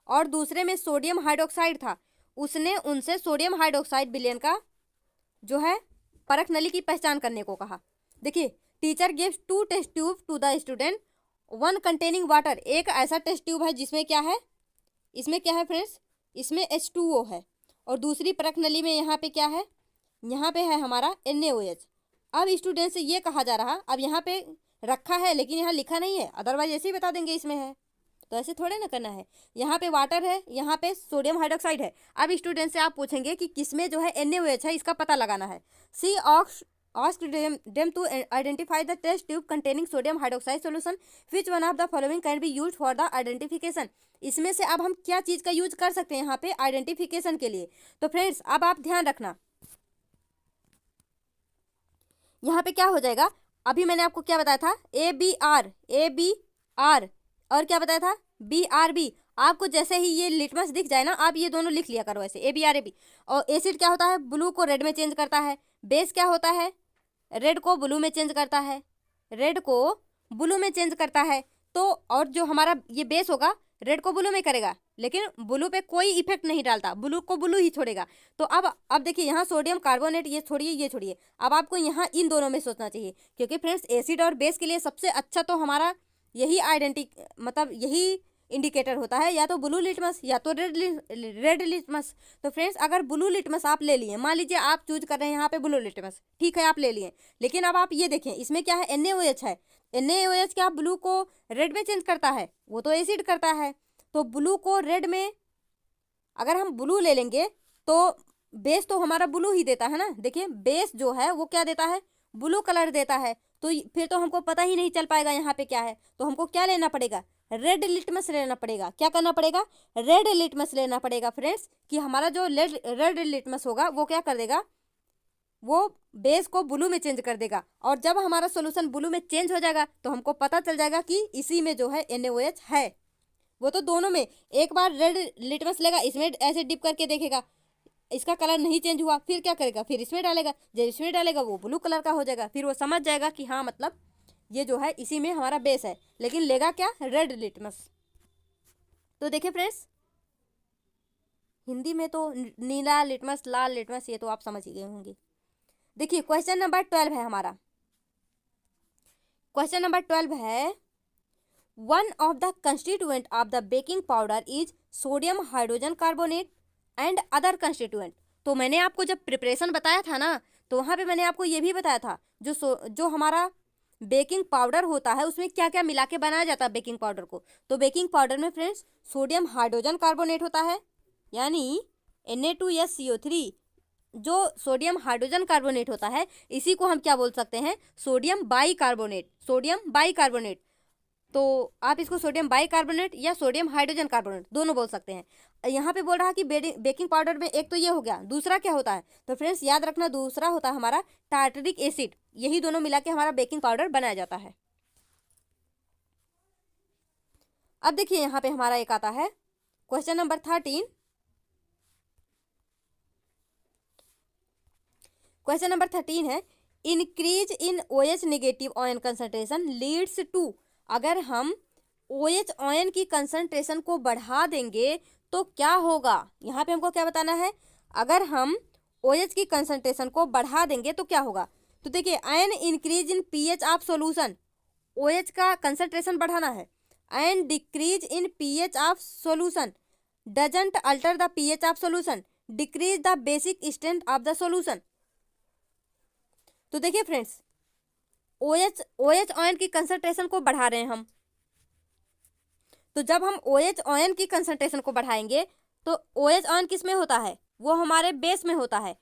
और दूसरे में सोडियम हाइड्रोक्साइड था। उसने उनसे सोडियम हाइड्रोक्साइड विलयन का जो है परख नली की पहचान करने को कहा। देखिए, teacher gives 2 test tube to the student, 1 containing water, एक ऐसा टेस्ट ट्यूब है जिसमें क्या है, इसमें क्या है फ्रेंड्स, इसमें H2O है, और दूसरी परख नली में यहाँ पे क्या है, यहाँ पे है हमारा NaOH। अब स्टूडेंट से ये कहा जा रहा, अब यहाँ पे रखा है लेकिन यहाँ लिखा नहीं है, अदरवाइज ऐसे ही बता देंगे इसमें है, तो ऐसे थोड़े ना करना है। यहाँ पे वाटर है, यहाँ पे सोडियम हाइड्रोक्साइड है। अब स्टूडेंट से आप पूछेंगे कि किसमें जो है NaOH है, इसका पता लगाना है। सी asked them to identify the test tube containing sodium hydroxide solution, which one of the following can be used for the identification। इसमें से अब हम क्या चीज़ का यूज कर सकते हैं यहाँ पे आइडेंटिफिकेशन के लिए। तो फ्रेंड्स अब आप ध्यान रखना, यहाँ पे क्या हो जाएगा, अभी मैंने आपको क्या बताया था, ABR और क्या बताया था, BRB। आपको जैसे ही ये लिटमस दिख जाए ना, आप ये दोनों लिख लिया करो ऐसे, ABR AB। और एसिड क्या होता है, ब्लू को रेड में चेंज करता है। बेस क्या होता है, रेड को ब्लू में चेंज करता है, रेड को ब्लू में चेंज करता है। तो और जो हमारा ये बेस होगा रेड को ब्लू में करेगा, लेकिन ब्लू पे कोई इफेक्ट नहीं डालता, ब्लू को ब्लू ही छोड़ेगा। तो अब देखिए यहाँ सोडियम कार्बोनेट, ये छोड़िए ये छोड़िए, अब आपको यहाँ इन दोनों में सोचना चाहिए, क्योंकि फ्रेंड्स एसिड और बेस के लिए सबसे अच्छा तो हमारा यही मतलब यही इंडिकेटर होता है, या तो ब्लू लिटमस या तो रेड लिटमस। तो फ्रेंड्स अगर ब्लू लिटमस आप ले लिए, मान लीजिए आप चूज कर रहे हैं यहाँ पे ब्लू लिटमस, ठीक है आप ले लिए, लेकिन अब आप ये देखें इसमें क्या है, NaOH है। NaOH क्या ब्लू को रेड में चेंज करता है, वो तो एसिड करता है। तो ब्लू को रेड में अगर हम ब्लू ले लेंगे तो बेस तो हमारा ब्लू ही देता है ना, देखिए बेस जो है वो क्या देता है, ब्लू कलर देता है। तो फिर तो हमको पता ही नहीं चल पाएगा यहाँ पे क्या है, तो हमको क्या लेना पड़ेगा, रेड लिटमस लेना पड़ेगा। क्या करना पड़ेगा, रेड लिटमस लेना पड़ेगा फ्रेंड्स, कि हमारा जो रेड लिटमस होगा वो क्या कर देगा, वो बेस को ब्लू में चेंज कर देगा। और जब हमारा सोल्यूशन ब्लू में चेंज हो जाएगा तो हमको पता चल जाएगा कि इसी में जो है NaOH है। वो तो दोनों में, एक बार रेड लिटमस लेगा, इसमें ऐसे डिप करके देखेगा, इसका कलर नहीं चेंज हुआ, फिर क्या करेगा, फिर इसमें डालेगा, जब इसमें डालेगा वो ब्लू कलर का हो जाएगा, फिर वो समझ जाएगा कि हाँ मतलब ये जो है इसी में हमारा बेस है, लेकिन लेगा क्या, रेड लिटमस। तो देखिए फ्रेंड्स हिंदी में तो नीला लिटमस, लाल लिटमस, ये तो आप समझ ही गए होंगे। देखिए क्वेश्चन नंबर 12 है हमारा, क्वेश्चन नंबर 12 है, one of the constituent of the baking powder is sodium hydrogen carbonate and other constituent. तो मैंने आपको जब प्रिपरेशन बताया था ना, तो वहाँ पे मैंने आपको ये भी बताया था जो हमारा बेकिंग पाउडर होता है उसमें क्या क्या मिला के बनाया जाता है बेकिंग पाउडर को। तो बेकिंग पाउडर में फ्रेंड्स सोडियम हाइड्रोजन कार्बोनेट होता है, यानी Na2SCO3। जो सोडियम हाइड्रोजन कार्बोनेट होता है इसी को हम क्या बोल सकते हैं, सोडियम बाइकार्बोनेट, सोडियम बाइकार्बोनेट। तो आप इसको सोडियम बाइकार्बोनेट या सोडियम हाइड्रोजन कार्बोनेट दोनों बोल सकते हैं। यहाँ पे बोल रहा है कि बेकिंग पाउडर में एक तो ये हो गया, दूसरा क्या होता है, तो फ्रेंड्स याद रखना दूसरा होता है हमारा टार्टरिक एसिड। यही दोनों मिला के हमारा बेकिंग पाउडर बनाया जाता है। अब देखिए यहाँ पे हमारा एक आता है क्वेश्चन नंबर 13। क्वेश्चन नंबर 13 है, increase in OH negative ion concentration leads to. अगर हम OH आयन की कंसंट्रेशन को बढ़ा देंगे तो क्या होगा, यहाँ पे हमको क्या बताना है, अगर हम OH की कंसंट्रेशन को बढ़ा देंगे तो क्या होगा। तो देखिए ion increase in pH of solution, OH का कंसंट्रेशन बढ़ाना है, and decrease in pH of solution doesn't alter the pH of solution, decrease the basic strength of the solution. तो देखिए फ्रेंड्स OH आयन की कंसंट्रेशन को बढ़ा रहे हैं हम, तो जब हम OH आयन की कंसंट्रेशन को बढ़ाएंगे तो OH आयन किस में होता है, वो हमारे बेस में होता है,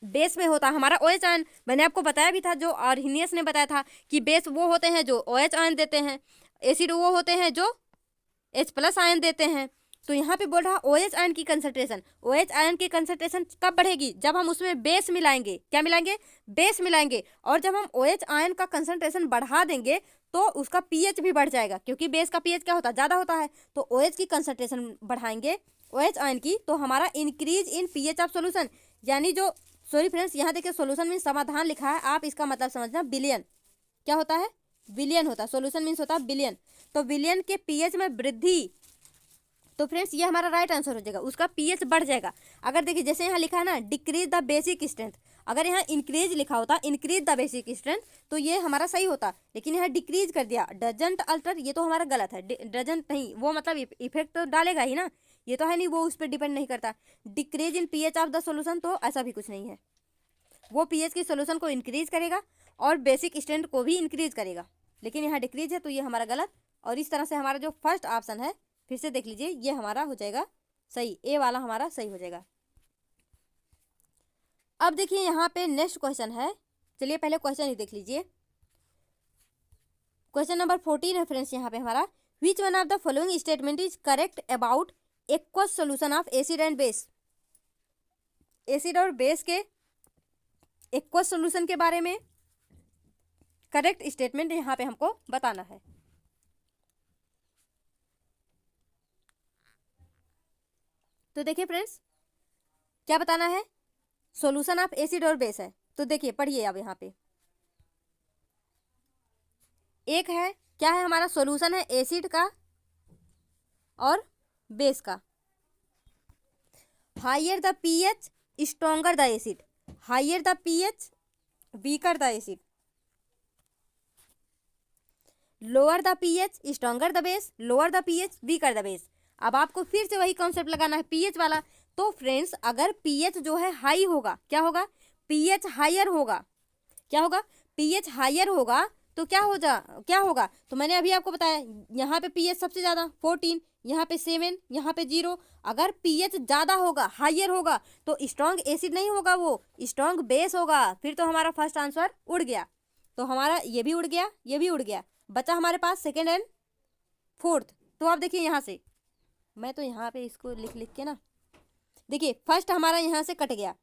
बेस में होता है हमारा OH आयन। मैंने आपको बताया भी था, जो आर्हीनियस ने बताया था कि बेस वो होते हैं जो OH आयन देते हैं, एसिड वो होते हैं जो H+ आयन देते हैं। तो यहाँ पे बोल रहा OH आयन की कंसंट्रेशन, OH आयन की कंसंट्रेशन कब बढ़ेगी, जब हम उसमें बेस मिलाएंगे, क्या मिलाएंगे, बेस मिलाएंगे। और जब हम OH आयन का कंसंट्रेशन बढ़ा देंगे तो उसका pH भी बढ़ जाएगा, क्योंकि बेस का pH क्या होता है, ज़्यादा होता है। तो OH की कंसंट्रेशन बढ़ाएंगे OH आयन की, तो हमारा increase in pH of solution, यानी जो सॉरी फ्रेंड्स यहाँ देखिए सोल्यूशन मीन समाधान लिखा है, आप इसका मतलब समझना बिलियन, क्या होता है, बिलियन होता है, सोल्यूशन मीन्स होता है बिलियन। तो बिलियन के pH में वृद्धि, तो फ्रेंड्स ये हमारा राइट आंसर हो जाएगा, उसका pH बढ़ जाएगा। अगर देखिए जैसे यहाँ लिखा है ना डिक्रीज द बेसिक स्ट्रेंथ, अगर यहाँ इंक्रीज लिखा होता इंक्रीज द बेसिक स्ट्रेंथ तो ये हमारा सही होता, लेकिन यहाँ डिक्रीज कर दिया, डजंट अल्टर, ये तो हमारा गलत है, डजंट नहीं, वो मतलब इफेक्ट तो डालेगा ही ना, ये तो है नहीं, वो उस पर डिपेंड नहीं करता। Decrease in pH of the solution, तो ऐसा भी कुछ नहीं है, वो पीएच की सॉल्यूशन को इंक्रीज करेगा और बेसिक स्टैंडर्ड को भी इंक्रीज करेगा, लेकिन यहाँ डिक्रीज है तो ये हमारा गलत। और इस तरह से हमारा जो फर्स्ट ऑप्शन है, फिर से देख लीजिए, ये हमारा हो जाएगा सही, ए वाला हमारा सही हो जाएगा। अब देखिए यहाँ पे नेक्स्ट क्वेश्चन है, चलिए पहले क्वेश्चन ही देख लीजिए। क्वेश्चन नंबर 14 है फ्रेंड्स यहाँ पे हमारा, which one of the following statement is correct about aqueous solution of acid and base. Acid और बेस के एक्वस सोल्यूशन के बारे में करेक्ट स्टेटमेंट यहाँ पे हमको बताना है। तो देखिए फ्रेंड्स, क्या बताना है, सॉल्यूशन ऑफ एसिड और बेस है। तो देखिए पढ़िए अब यहाँ पे, एक है क्या है हमारा सॉल्यूशन है एसिड का और बेस का। Higher the pH stronger the acid, higher the pH weaker the acid, lower the pH stronger the base, lower the pH weaker the base. अब आपको फिर से वही कॉन्सेप्ट लगाना है पीएच वाला। तो फ्रेंड्स अगर पीएच जो है हाई होगा, क्या होगा, पीएच हायर होगा, क्या होगा, पीएच हायर होगा तो क्या होगा, तो मैंने अभी आपको बताया, यहाँ पे पीएच सबसे ज़्यादा 14, यहाँ पे 7, यहाँ पे 0। अगर पीएच ज़्यादा होगा, हायर होगा, तो स्ट्रॉन्ग एसिड नहीं होगा, वो स्ट्रॉन्ग बेस होगा। फिर तो हमारा फर्स्ट आंसर उड़ गया, तो हमारा ये भी उड़ गया, ये भी उड़ गया, बचा हमारे पास सेकेंड एंड फोर्थ। तो आप देखिए यहाँ से, मैं तो यहाँ पे इसको लिख के ना, देखिए फर्स्ट हमारा यहाँ से कट गया,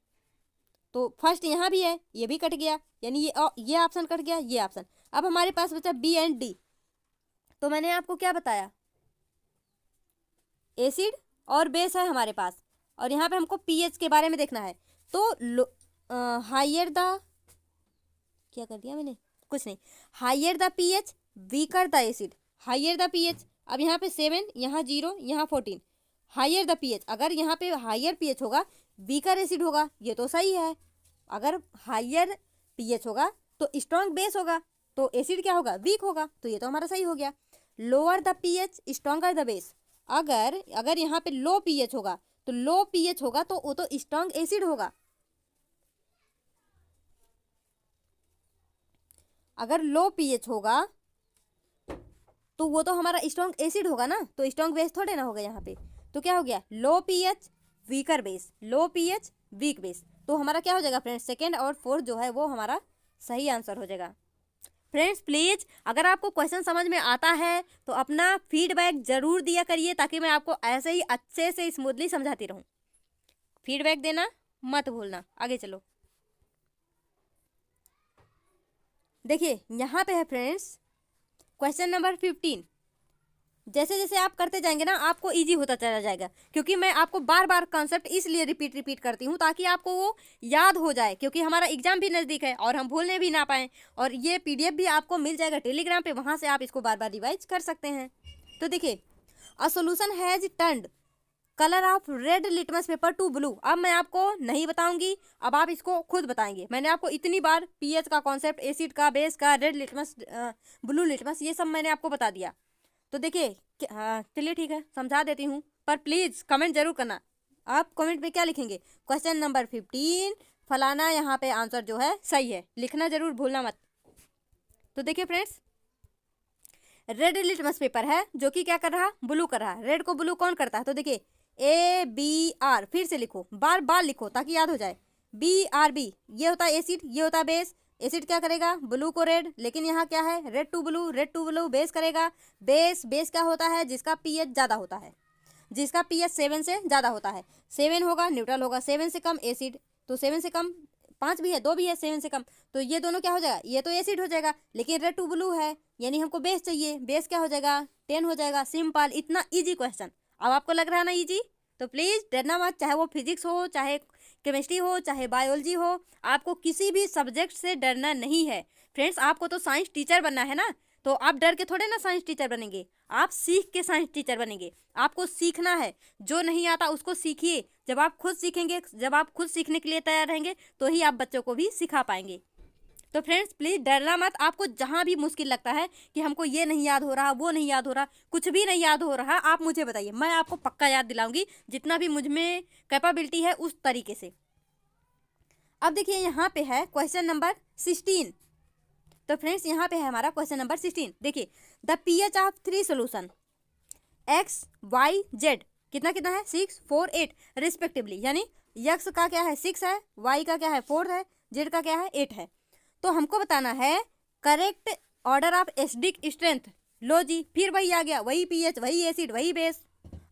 तो फर्स्ट यहाँ भी है, ये भी कट गया, यानी ये ऑप्शन कट गया, ये ऑप्शन। अब हमारे पास बचा बी एंड डी। तो मैंने आपको क्या बताया, एसिड और बेस है हमारे पास, और यहाँ पे हमको पीएच के बारे में देखना है। तो हायर द, क्या कर दिया मैंने, कुछ नहीं, higher the pH weaker the acid, higher the pH. अब यहाँ पे 7, यहाँ 0, यहाँ 14, हायर द पीएच। अगर यहाँ पे हायर पीएच होगा, वीकर एसिड होगा, ये तो सही है। अगर हायर पीएच होगा तो स्ट्रॉन्ग बेस होगा, तो एसिड क्या होगा, वीक होगा, तो ये तो हमारा सही हो गया। Lower the pH stronger the base, अगर यहाँ पे लो पीएच होगा, तो लो पीएच होगा तो वो तो स्ट्रॉन्ग एसिड होगा। अगर लो पीएच होगा तो वो तो हमारा स्ट्रॉन्ग एसिड होगा ना, तो स्ट्रॉन्ग बेस थोड़े ना होगा यहाँ पे। तो क्या हो गया, लो पीएच वीकर बेस, लो पीएच वीक बेस। तो हमारा क्या हो जाएगा फ्रेंड्स, सेकेंड और फोर्थ जो है वो हमारा सही आंसर हो जाएगा। फ्रेंड्स प्लीज़ अगर आपको क्वेश्चन समझ में आता है तो अपना फीडबैक ज़रूर दिया करिए, ताकि मैं आपको ऐसे ही अच्छे से स्मूथली समझाती रहूँ। फीडबैक देना मत भूलना। आगे चलो, देखिए यहाँ पे है फ्रेंड्स क्वेश्चन नंबर 15। जैसे जैसे आप करते जाएंगे ना, आपको इजी होता चला जाएगा, क्योंकि मैं आपको बार बार कॉन्सेप्ट इसलिए रिपीट करती हूँ ताकि आपको वो याद हो जाए, क्योंकि हमारा एग्जाम भी नज़दीक है और हम भूलने भी ना पाएँ। और ये पीडीएफ भी आपको मिल जाएगा टेलीग्राम पे, वहाँ से आप इसको बार बार रिवाइज कर सकते हैं। तो देखिए, a solution has turned colour of red litmus paper two blue. अब मैं आपको नहीं बताऊंगी, अब आप इसको खुद बताएंगे। मैंने आपको इतनी बार पीएच का कॉन्सेप्ट, एसिड का, बेस का, रेड लिटमस, ब्लू लिटमस, ये सब मैंने आपको बता दिया। तो देखिए, हाँ चलिए ठीक है, समझा देती हूँ, पर प्लीज़ कमेंट जरूर करना। आप कमेंट में क्या लिखेंगे, क्वेश्चन नंबर 15 फलाना, यहाँ पे आंसर जो है सही है, लिखना जरूर भूलना मत। तो देखिए फ्रेंड्स, रेड लिटमस पेपर है जो कि क्या कर रहा, ब्लू कर रहा है। रेड को ब्लू कौन करता है, तो देखिए ABR, फिर से लिखो, बार बार लिखो ताकि याद हो जाए। BRB ये होता है एसिड, ये होता है बेस। एसिड क्या करेगा, ब्लू को रेड, लेकिन यहाँ क्या है, red to blue, red to blue. Base करेगा, बेस क्या होता है, जिसका पीएच ज़्यादा होता है, जिसका पीएच 7 से ज़्यादा होता है। 7 होगा न्यूट्रल होगा, 7 से कम एसिड, तो 7 से कम 5 भी है, 2 भी है, 7 से कम, तो ये दोनों क्या हो जाएगा, ये तो एसिड हो जाएगा, लेकिन रेड टू ब्लू है, यानी हमको बेस चाहिए। बेस क्या हो जाएगा, 10 हो जाएगा। सिंपल, इतना ईजी क्वेश्चन। अब आपको लग रहा है ना ईजी, तो प्लीज़ डरना मत, चाहे वो फिजिक्स हो, चाहे केमिस्ट्री हो, चाहे बायोलॉजी हो, आपको किसी भी सब्जेक्ट से डरना नहीं है। फ्रेंड्स आपको तो साइंस टीचर बनना है ना, तो आप डर के थोड़े ना साइंस टीचर बनेंगे, आप सीख के साइंस टीचर बनेंगे। आपको सीखना है, जो नहीं आता उसको सीखिए। जब आप खुद सीखेंगे, जब आप खुद सीखने के लिए तैयार रहेंगे, तो ही आप बच्चों को भी सिखा पाएंगे। तो फ्रेंड्स प्लीज़ डरना मत। आपको जहाँ भी मुश्किल लगता है कि हमको ये नहीं याद हो रहा, वो नहीं याद हो रहा, कुछ भी नहीं याद हो रहा, आप मुझे बताइए, मैं आपको पक्का याद दिलाऊंगी जितना भी मुझ में कैपेबिलिटी है उस तरीके से। अब देखिए यहाँ पे है क्वेश्चन नंबर 16। तो फ्रेंड्स यहाँ पे है हमारा क्वेश्चन नंबर 16। देखिए the pH of 3 solution X Y Z कितना कितना है 6 4 8 रिस्पेक्टिवली, यानी यक्स का क्या है 6 है, वाई का क्या है 4 है, जेड का क्या है 8 है। तो हमको बताना है correct order of acidic strength. लो जी, फिर वही आ गया, वही पीएच, वही एसिड, वही बेस।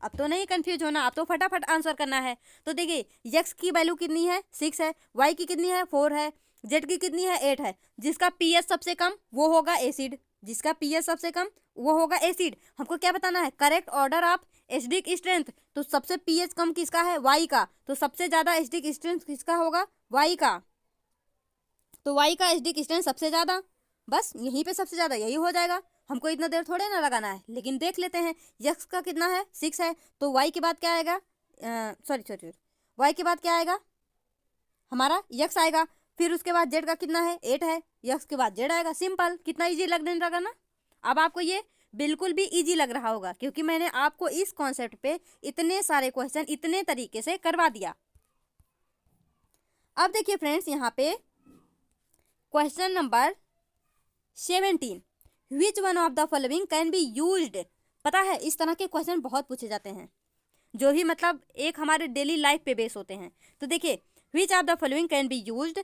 अब तो नहीं कंफ्यूज होना, अब तो फटाफट आंसर करना है। तो देखिए यक्स की वैल्यू कितनी है 6 है, वाई की कितनी है 4 है, जेड की कितनी है 8 है। जिसका पीएच सबसे कम वो होगा एसिड, जिसका पीएच सबसे कम वो होगा एसिड। हमको क्या बताना है correct order of acidic strength. तो सबसे पीएच कम किसका है वाई का, तो सबसे ज्यादा एसिडिक स्ट्रेंथ किसका होगा वाई का। तो वाई का एसिडिक स्ट्रेंथ सबसे ज्यादा, बस यहीं पे सबसे ज्यादा यही हो जाएगा। हमको इतना देर थोड़े ना लगाना है, लेकिन देख लेते हैं यक्स का कितना है 6 है, तो वाई के बाद क्या आएगा, सॉरी वाई के बाद क्या आएगा हमारा यक्स आएगा। फिर उसके बाद जेड का कितना है 8 है, यक्स के बाद जेड आएगा। सिंपल, कितना इजी लगने लगा ना। अब आपको ये बिल्कुल भी इजी लग रहा होगा क्योंकि मैंने आपको इस कॉन्सेप्ट पे इतने सारे क्वेश्चन इतने तरीके से करवा दिया। अब देखिए फ्रेंड्स यहाँ पे question number 17, which one of the following can be used. पता है इस तरह के क्वेश्चन बहुत पूछे जाते हैं जो भी मतलब एक हमारे डेली लाइफ पे बेस होते हैं। तो देखिए which of the following can be used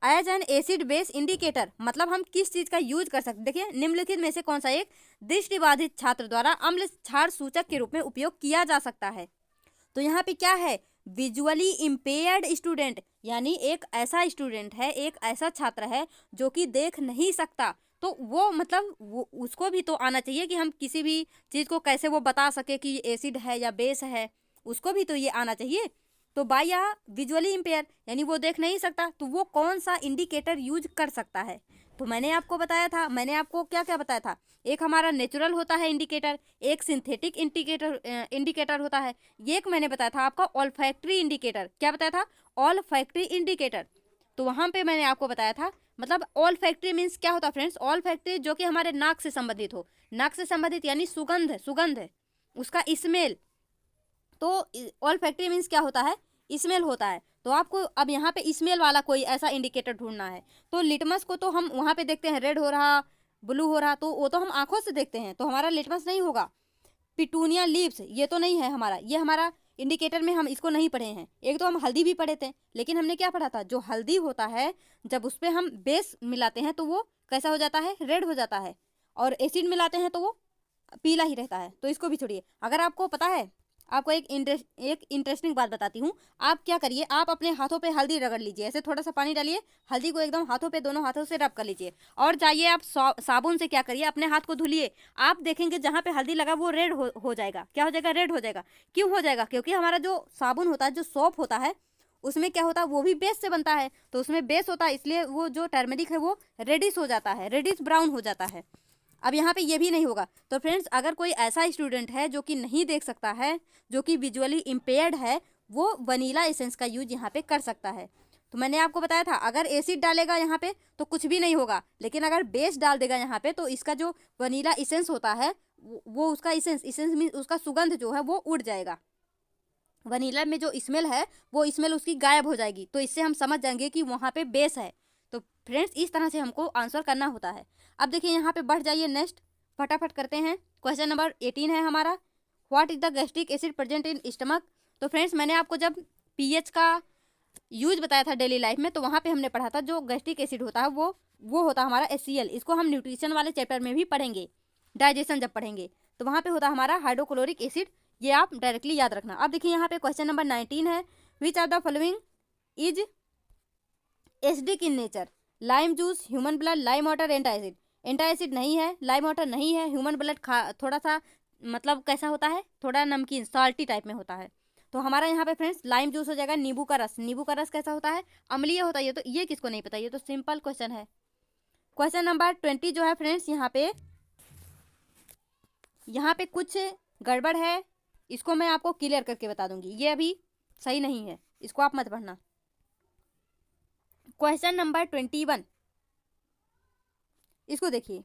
as an acid base indicator, मतलब हम किस चीज का यूज कर सकते हैं। देखिए निम्नलिखित में से कौन सा एक दृष्टिबाधित छात्र द्वारा अम्ल क्षार सूचक के रूप में उपयोग किया जा सकता है। तो यहाँ पे क्या है विजुअली इम्पेयर्ड स्टूडेंट, यानी एक ऐसा स्टूडेंट है, एक ऐसा छात्र है जो कि देख नहीं सकता। तो वो मतलब वो उसको भी तो आना चाहिए कि हम किसी भी चीज़ को कैसे वो बता सके कि एसिड है या बेस है, उसको भी तो ये आना चाहिए। तो बाय या विजुअली इम्पेयर यानी वो देख नहीं सकता, तो वो कौन सा इंडिकेटर यूज कर सकता है। तो मैंने आपको बताया था, मैंने आपको क्या क्या बताया था, एक हमारा नेचुरल होता है इंडिकेटर, एक सिंथेटिक इंडिकेटर होता है, एक मैंने बताया था आपका ऑल्फैक्टरी इंडिकेटर। क्या बताया था ऑल्फैक्टरी इंडिकेटर। तो वहां पे मैंने आपको बताया था मतलब ऑल्फैक्टरी मीन्स क्या होता है फ्रेंड्स, ऑल्फैक्टरी जो कि हमारे नाक से संबंधित हो, नाक से संबंधित यानी सुगंध, सुगंध उसका स्मेल। तो ऑल्फैक्टरी मीन्स क्या होता है स्मेल होता है। तो आपको अब यहाँ पे स्मेल वाला कोई ऐसा इंडिकेटर ढूंढना है। तो लिटमस को तो हम वहाँ पे देखते हैं रेड हो रहा ब्लू हो रहा, तो वो तो हम आंखों से देखते हैं, तो हमारा लिटमस नहीं होगा। पिटूनिया लीव्स ये तो नहीं है हमारा, ये हमारा इंडिकेटर में हम इसको नहीं पढ़े हैं। एक तो हम हल्दी भी पढ़े थे, लेकिन हमने क्या पढ़ा था जो हल्दी होता है जब उस पर हम बेस मिलाते हैं तो वो कैसा हो जाता है रेड हो जाता है, और एसिड मिलाते हैं तो वो पीला ही रहता है। तो इसको भी छोड़िए। अगर आपको पता है, आपको एक इंटरेस्टिंग बात बताती हूँ। आप क्या करिए, आप अपने हाथों पे हल्दी रगड़ लीजिए, ऐसे थोड़ा सा पानी डालिए, हल्दी को एकदम हाथों पे दोनों हाथों से रब कर लीजिए, और जाइए आप साबुन से क्या करिए अपने हाथ को धुलिए। आप देखेंगे जहाँ पे हल्दी लगा वो रेड हो जाएगा। क्या हो जाएगा रेड हो जाएगा। क्यों हो जाएगा, क्योंकि हमारा जो साबुन होता है, जो सोप होता है, उसमें क्या होता है वो भी बेस से बनता है, तो उसमें बेस होता है, इसलिए वो जो टर्मरिक है वो रेडिश हो जाता है, रेडिश ब्राउन हो जाता है। अब यहाँ पे ये भी नहीं होगा। तो फ्रेंड्स अगर कोई ऐसा स्टूडेंट है जो कि नहीं देख सकता है, जो कि विजुअली इम्पेयर्ड है, वो वनीला एसेंस का यूज यहाँ पे कर सकता है। तो मैंने आपको बताया था अगर एसिड डालेगा यहाँ पे तो कुछ भी नहीं होगा, लेकिन अगर बेस डाल देगा यहाँ पे तो इसका जो वनीला एसेंस होता है वो उसका एसेंस मीन उसका सुगंध जो है वो उड़ जाएगा। वनीला में जो स्मेल है वो स्मेल उसकी गायब हो जाएगी। तो इससे हम समझ जाएंगे कि वहाँ पे बेस है। तो फ्रेंड्स इस तरह से हमको आंसर करना होता है। अब देखिए यहाँ पे बढ़ जाइए, नेक्स्ट फटाफट करते हैं। क्वेश्चन नंबर 18 है हमारा, what is the gastric acid present in stomach. तो फ्रेंड्स मैंने आपको जब पीएच का यूज बताया था डेली लाइफ में, तो वहाँ पे हमने पढ़ा था जो गैस्ट्रिक एसिड होता है वो होता है हमारा HCl। इसको हम न्यूट्रिशन वाले चैप्टर में भी पढ़ेंगे, डाइजेशन जब पढ़ेंगे, तो वहाँ पे होता है हमारा हाइड्रोक्लोरिक एसिड। ये आप डायरेक्टली याद रखना। अब देखिए यहाँ पे क्वेश्चन नंबर 19 है, which are the following is acidic in nature, lime juice, human blood, lime water, antacid. Antacid नहीं है, लाइम वाटर नहीं है, ह्यूमन ब्लड थोड़ा सा मतलब कैसा होता है थोड़ा नमकीन साल्टी टाइप में होता है। तो हमारा यहाँ पे फ्रेंड्स लाइम जूस हो जाएगा। नींबू का रस, नींबू का रस कैसा होता है अम्लीय होता है। तो ये किसको नहीं पता, ये तो सिंपल क्वेश्चन है। क्वेश्चन नंबर 20 जो है फ्रेंड्स यहाँ पे कुछ गड़बड़ है, इसको मैं आपको क्लियर करके बता दूंगी, ये अभी सही नहीं है, इसको आप मत पढ़ना। क्वेश्चन नंबर 21, इसको देखिए,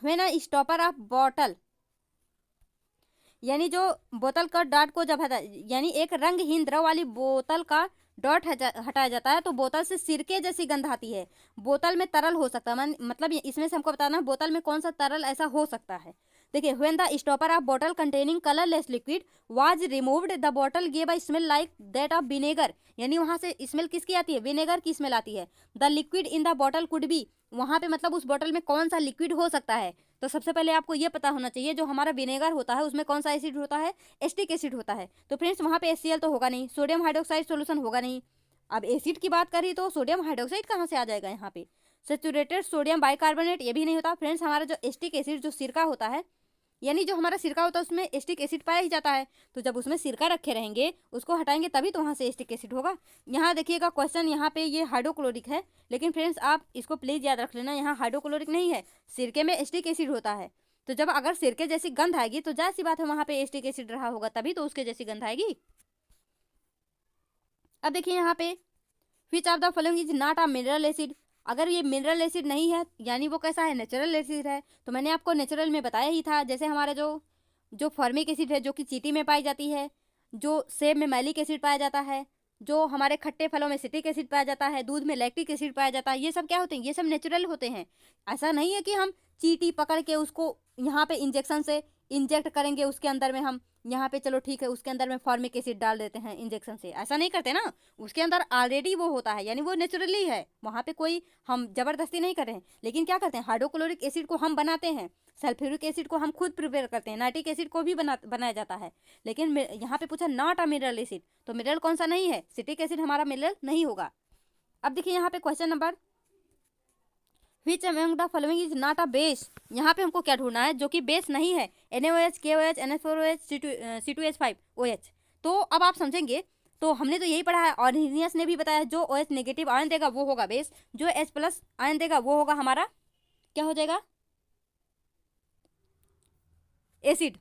when a stopper of bottle, यानी जो बोतल का डॉट को जब हटा, यानी एक रंगहीन द्रव वाली बोतल का डॉट हटाया जाता है तो बोतल से सिरके जैसी गंध आती है। बोतल में तरल हो सकता है, मतलब इसमें से हमको बताना बोतल में कौन सा तरल ऐसा हो सकता है। देखिए, when the stopper of bottle containing colourless liquid was removed the bottle gave a smell like that of vinegar, यानी वहां से स्मेल किसकी आती है, विनेगर की स्मेल आती है। The liquid in the bottle could be, वहां पे मतलब उस बॉटल में कौन सा लिक्विड हो सकता है। तो सबसे पहले आपको ये पता होना चाहिए जो हमारा विनेगर होता है उसमें कौन सा एसिड होता है, एसिटिक एसिड होता है। तो फ्रेंड्स वहाँ पे HCl तो होगा नहीं, सोडियम हाइड्रोक्साइड सोल्यूशन होगा नहीं। अब एसिड की बात करी तो सोडियम हाइड्रोक्साइड कहाँ से आ जाएगा यहाँ पे, सैचुरेटेड सोडियम बाइकार्बोनेट ये भी नहीं होता। फ्रेंड्स हमारा जो एसिटिक एसिड जो सिरका होता है, यानी जो हमारा सिरका होता है उसमें एसिटिक एसिड पाया ही जाता है, तो जब उसमें सिरका रखे रहेंगे उसको हटाएंगे तभी तो वहाँ से एसिटिक एसिड होगा। यहाँ देखिएगा क्वेश्चन, यहाँ पे ये हाइड्रोक्लोरिक है, लेकिन फ्रेंड्स आप इसको प्लीज याद रख लेना, यहाँ हाइड्रोक्लोरिक नहीं है, सिरके में एसिटिक एसिड होता है। तो जब अगर सिरके जैसी गंध आएगी तो जाहिर सी बात है वहाँ पे एसिटिक एसिड रहा होगा, तभी तो उसके जैसी गंध आएगी। अब देखिए यहाँ पे, which of the following is not a mineral acid, अगर ये मिनरल एसिड नहीं है यानी वो कैसा है, नेचुरल एसिड है। तो मैंने आपको नेचुरल में बताया ही था, जैसे हमारा जो फॉर्मिक एसिड है जो कि चींटी में पाई जाती है, जो सेब में मैलिक एसिड पाया जाता है, जो हमारे खट्टे फलों में सिट्रिक एसिड पाया जाता है, दूध में लैक्टिक एसिड पाया जाता है, ये सब क्या होते हैं, ये सब नेचुरल होते हैं। ऐसा नहीं है कि हम चींटी पकड़ के उसको यहाँ पे इंजेक्शन से इंजेक्ट करेंगे उसके अंदर में, हम यहाँ पे चलो ठीक है उसके अंदर में फॉर्मिक एसिड डाल देते हैं इंजेक्शन से, ऐसा नहीं करते ना। उसके अंदर ऑलरेडी वो होता है, यानी वो नेचुरली है, वहाँ पे कोई हम जबरदस्ती नहीं कर रहे हैं। लेकिन क्या करते हैं, हाइड्रोक्लोरिक एसिड को हम बनाते हैं, सल्फ्यूरिक एसिड को हम खुद प्रिपेयर करते हैं, नाइट्रिक एसिड को भी बनाया जाता है। लेकिन यहाँ पे पूछा नॉट अ मिनरल एसिड, तो मिनरल कौन सा नहीं है, सिट्रिक एसिड हमारा मिनरल नहीं होगा। अब देखिए यहाँ पे question number, which among the following is not a base, यहाँ पे हमको क्या ढूंढना है जो कि बेस नहीं है, NaOH, KOH, NH4OH, C2H5OH। तो अब आप समझेंगे, तो हमने तो यही पढ़ा है, और हिनियस ने भी बताया जो OH नेगेटिव आयन देगा वो होगा बेस, जो H+ आयन देगा वो होगा हमारा क्या हो जाएगा, एसिड।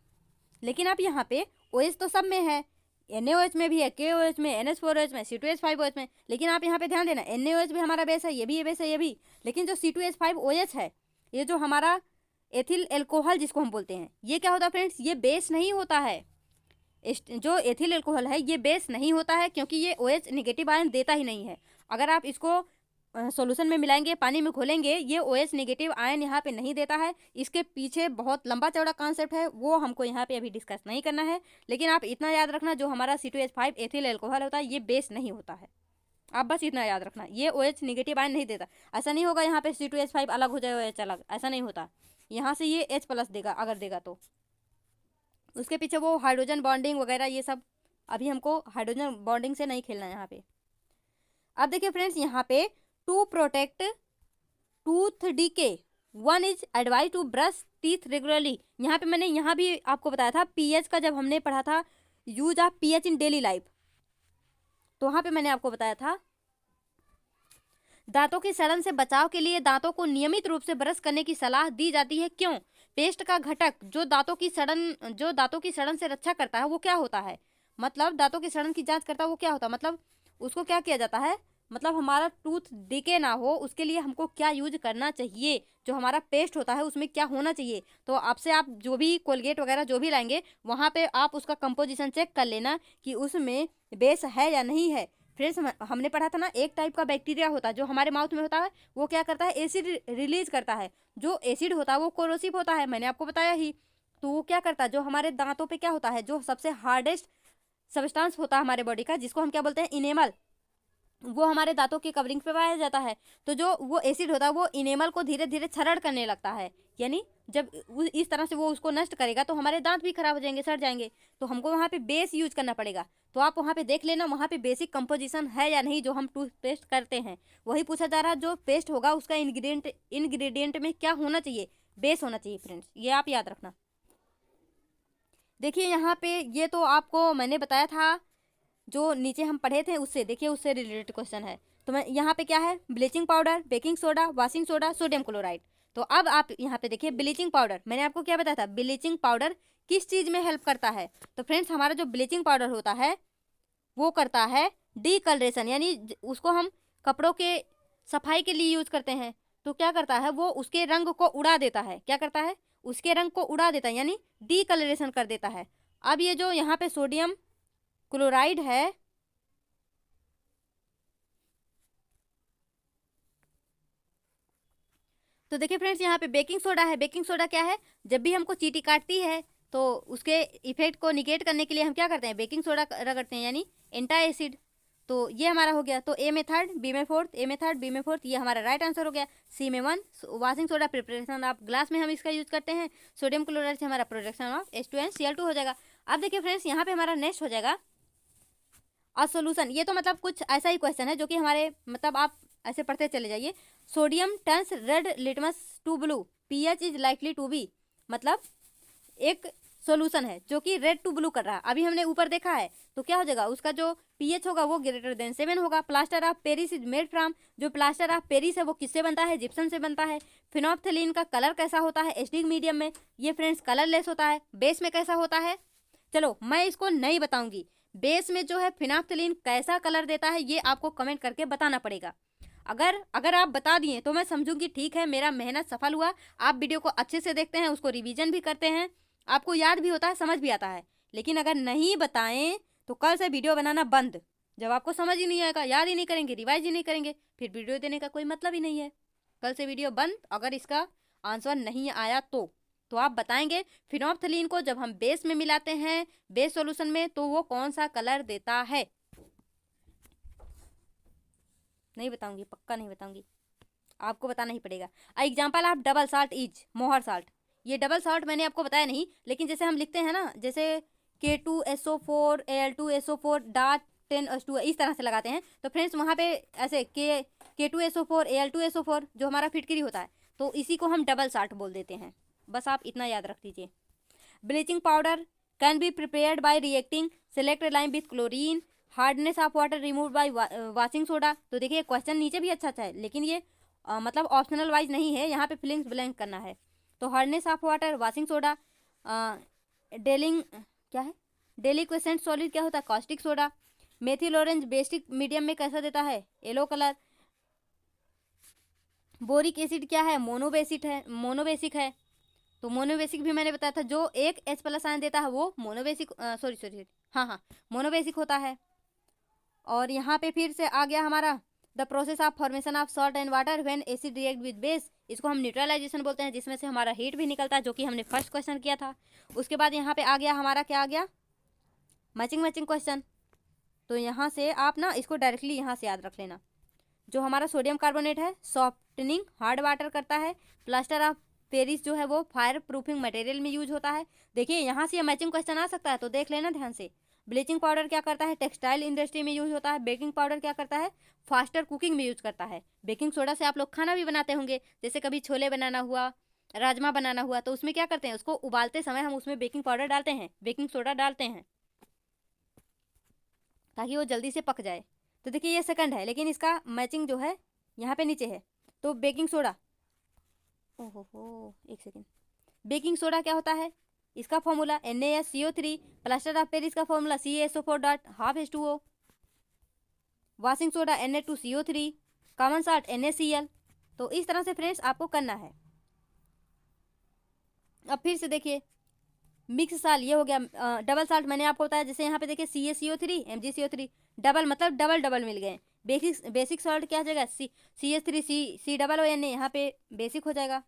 लेकिन आप यहाँ पे OH तो सब में है, NaOH में भी है, KOH में, NH4OH में, C2H5OH में, लेकिन आप यहाँ पे ध्यान देना NaOH भी हमारा बेस है, ये भी बेस है, ये भी। लेकिन जो C2H5OH है, ये जो हमारा एथिल एल्कोहल जिसको हम बोलते हैं, ये क्या होता है फ्रेंड्स, ये बेस नहीं होता है। जो एथिल एल्कोहल है ये बेस नहीं होता है, क्योंकि ये OH नेगेटिव आयन देता ही नहीं है। अगर आप इसको सॉल्यूशन में मिलाएंगे, पानी में घोलेंगे, ये OH नेगेटिव आयन यहाँ पे नहीं देता है। इसके पीछे बहुत लंबा चौड़ा कॉन्सेप्ट है, वो हमको यहाँ पे अभी डिस्कस नहीं करना है। लेकिन आप इतना याद रखना, जो हमारा C2H5 एथिल एल्कोहल होता है ये बेस नहीं होता है, आप बस इतना याद रखना, ये OH नेगेटिव आयन नहीं देता। ऐसा नहीं होगा यहाँ पे C2H5 अलग हो जाए OH अलग, ऐसा नहीं होता। यहाँ से ये H+ देगा, अगर देगा तो उसके पीछे वो हाइड्रोजन बॉन्डिंग वगैरह ये सब, अभी हमको हाइड्रोजन बॉन्डिंग से नहीं खेलना है यहाँ पे। अब देखिए फ्रेंड्स, यहाँ पे to protect tooth decay one is advise to brush teeth regularly. यहाँ पे मैंने यहाँ भी आपको बताया था pH का, जब हमने पढ़ा था use of pH in daily life, तो वहाँ पे मैंने आपको बताया था दांतों की सड़न से बचाव के लिए दांतों को नियमित रूप से ब्रश करने की सलाह दी जाती है। क्यों? पेस्ट का घटक जो दांतों की सड़न से रक्षा करता है वो क्या होता है, मतलब दांतों की सड़न की जांच करता है वो क्या होता है, मतलब उसको क्या किया जाता है, मतलब हमारा टूथ डिके ना हो उसके लिए हमको क्या यूज करना चाहिए, जो हमारा पेस्ट होता है उसमें क्या होना चाहिए। तो आपसे आप जो भी कोलगेट वगैरह जो भी लाएंगे वहाँ पे आप उसका कंपोजिशन चेक कर लेना कि उसमें बेस है या नहीं है। फ्रेंड्स हमने पढ़ा था ना, एक टाइप का बैक्टीरिया होता है जो हमारे माउथ में होता है, वो क्या करता है, एसिड रिलीज करता है। जो एसिड होता है वो कोरोसिव होता है, मैंने आपको बताया ही। तो वो क्या करता है, जो हमारे दांतों पे क्या होता है, जो सबसे हार्डेस्ट सब्सटेंस होता है हमारे बॉडी का, जिसको हम क्या बोलते हैं, इनेमल, वो हमारे दांतों की कवरिंग पे पाया जाता है। तो जो वो एसिड होता है वो इनेमल को धीरे धीरे क्षरण करने लगता है, यानी जब इस तरह से वो उसको नष्ट करेगा तो हमारे दांत भी खराब हो जाएंगे, सड़ जाएंगे। तो हमको वहाँ पे बेस यूज करना पड़ेगा। तो आप वहाँ पे देख लेना वहाँ पे बेसिक कंपोजिशन है या नहीं, जो हम टूथपेस्ट करते हैं वही पूछा जा रहा है। जो पेस्ट होगा उसका इंग्रेडिएंट में क्या होना चाहिए, बेस होना चाहिए फ्रेंड्स, ये आप याद रखना। देखिए यहाँ पे ये तो आपको मैंने बताया था, जो नीचे हम पढ़े थे उससे, देखिए उससे रिलेटेड क्वेश्चन है। तो मैं यहाँ पे क्या है, bleaching powder, baking soda, washing soda, sodium chloride. तो अब आप यहाँ पे देखिए ब्लीचिंग पाउडर, मैंने आपको क्या बताया था, ब्लीचिंग पाउडर किस चीज़ में हेल्प करता है। तो फ्रेंड्स हमारा जो ब्लीचिंग पाउडर होता है वो करता है डीकलरेशन, यानी उसको हम कपड़ों के सफाई के लिए यूज करते हैं, तो क्या करता है वो उसके रंग को उड़ा देता है। क्या करता है? उसके रंग को उड़ा देता है, यानी डीकलरेशन कर देता है। अब ये जो यहाँ पे सोडियम क्लोराइड है, तो देखिए फ्रेंड्स यहाँ पे बेकिंग सोडा है। बेकिंग सोडा क्या है? जब भी हमको चींटी काटती है तो उसके इफेक्ट को निगेट करने के लिए हम क्या करते हैं? बेकिंग सोडा रगड़ते हैं, यानी एंटा एसिड। तो ये हमारा हो गया। तो ए में थर्ड, बी में फोर्थ, ए में थर्ड, बी में फोर्थ, ये हमारा राइट आंसर हो गया। सी में 1, washing soda preparation of glass में हम इसका यूज करते हैं। सोडियम क्लोराइड से हमारा प्रोडक्शन ऑफ H2NCl2 हो जाएगा। अब देखिए फ्रेंड्स यहाँ पे हमारा नेक्स्ट हो जाएगा अ सोल्यूशन। ये तो मतलब कुछ ऐसा ही क्वेश्चन है जो कि हमारे मतलब आप ऐसे पढ़ते चले जाइए। Sodium turns red litmus to blue, pH is likely to be. मतलब एक सॉल्यूशन है जो कि रेड टू ब्लू कर रहा है। अभी हमने ऊपर देखा है, तो क्या हो जाएगा? उसका जो पीएच होगा वो ग्रेटर देन 7 होगा। Plaster of Paris is made from, जो प्लास्टर ऑफ पेरिस है वो किससे बनता है? जिप्सम से बनता है। फिनोप्थलीन का कलर कैसा होता है? एसिडिक मीडियम में। ये फ्रेंड्स कलरलेस होता है। बेस में कैसा होता है? चलो मैं इसको नहीं बताऊंगी। बेस में जो है फिनोप्थलीन कैसा कलर देता है ये आपको कमेंट करके बताना पड़ेगा। अगर आप बता दिए तो मैं समझूंगी ठीक है, मेरा मेहनत सफल हुआ। आप वीडियो को अच्छे से देखते हैं, उसको रिवीजन भी करते हैं, आपको याद भी होता है, समझ भी आता है। लेकिन अगर नहीं बताएं तो कल से वीडियो बनाना बंद। जब आपको समझ ही नहीं आएगा, याद ही नहीं करेंगे, रिवाइज ही नहीं करेंगे, फिर वीडियो देने का कोई मतलब ही नहीं है। कल से वीडियो बंद अगर इसका आंसर नहीं आया तो आप बताएंगे फिनोप्थलीन को जब हम बेस में मिलाते हैं, बेस सॉल्यूशन में, तो वो कौन सा कलर देता है। नहीं बताऊंगी, पक्का नहीं बताऊंगी, आपको बताना ही पड़ेगा। Example of double salt is मोहर साल्ट। ये डबल साल्ट मैंने आपको बताया नहीं, लेकिन जैसे हम लिखते हैं ना, जैसे K2SO4 Al2SO4 डॉट 10H2 इस तरह से लगाते हैं, तो फ्रेंड्स वहाँ पे ऐसे K2SO4 Al2SO4 जो हमारा फिटकरी होता है, तो इसी को हम डबल साल्ट बोल देते हैं। बस आप इतना याद रख लीजिए। Bleaching powder can be prepared by reacting select lime with chlorine, hardness of water remove by washing soda. तो देखिए क्वेश्चन नीचे भी अच्छा है, लेकिन ये मतलब ऑप्शनल वाइज नहीं है, यहाँ पे फिलिंग्स ब्लैंक करना है। तो hardness of water, washing soda, डेलिंग क्या है, डेलिक्वेसेंट सॉलिड क्या होता है? Caustic soda. Methyl orange basic medium में कैसा देता है? Yellow colour. बोरिक एसिड क्या है? मोनोबेसिक है। तो मोनोबेसिक भी मैंने बताया था, जो एक H+ आयन देता है वो मोनोबेसिक, सॉरी हाँ मोनोबेसिक होता है। और यहाँ पे फिर से आ गया हमारा the process of formation of salt and water when acid react with base. इसको हम न्यूट्रलाइजेशन बोलते हैं, जिसमें से हमारा हीट भी निकलता है, जो कि हमने फर्स्ट क्वेश्चन किया था। उसके बाद यहाँ पे आ गया हमारा, क्या आ गया? Matching question. तो यहाँ से आप ना इसको डायरेक्टली यहाँ से याद रख लेना। जो हमारा सोडियम कार्बोनेट है सॉफ्टनिंग हार्ड वाटर करता है। प्लास्टर ऑफ पेरिस जो है वो फायर प्रूफिंग मटेरियल में यूज होता है। देखिए यहाँ से मैचिंग क्वेश्चन आ सकता है, तो देख लेना ध्यान से। ब्लीचिंग पाउडर क्या करता है? टेक्सटाइल इंडस्ट्री में यूज होता है। बेकिंग पाउडर क्या करता है? फास्टर कुकिंग में यूज करता है। बेकिंग सोडा से आप लोग खाना भी बनाते होंगे, जैसे कभी छोले बनाना हुआ, राजमा बनाना हुआ, तो उसमें क्या करते हैं? उसको उबालते समय हम उसमें बेकिंग पाउडर डालते हैं, बेकिंग सोडा डालते हैं, ताकि वो जल्दी से पक जाए। तो देखिए ये सेकंड है, लेकिन इसका मैचिंग जो है यहाँ पे नीचे है। तो बेकिंग सोडा, ओहो एक सेकेंड, बेकिंग सोडा क्या होता है? इसका formula NaSCO3, plaster of Paris का formula CaSO4.12H2O, washing soda Na2CO3, common salt NaCl। तो इस तरह से फ्रेंड्स आपको करना है। अब फिर से देखिए मिक्स साल्ट, ये हो गया डबल साल्ट मैंने आपको बताया, जैसे यहाँ पे देखिए CaCO3 MgCO3, डबल मतलब डबल मिल गए। बेसिक सॉल्ट क्या हो जाएगा? CH3 COONA, यहाँ पे बेसिक हो जाएगा।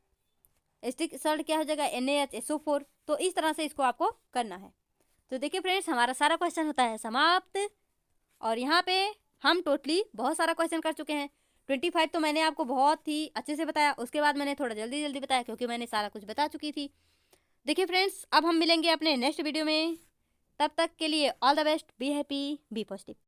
एस्टिक सॉल्ट क्या हो जाएगा? NaHSO4। तो इस तरह से इसको आपको करना है। तो देखिए फ्रेंड्स हमारा सारा क्वेश्चन होता है समाप्त। और यहाँ पे हम टोटली बहुत सारा क्वेश्चन कर चुके हैं। 25 तो मैंने आपको बहुत ही अच्छे से बताया, उसके बाद मैंने थोड़ा जल्दी बताया क्योंकि मैंने सारा कुछ बता चुकी थी। देखिए फ्रेंड्स अब हम मिलेंगे अपने नेक्स्ट वीडियो में, तब तक के लिए all the best, be happy, be positive.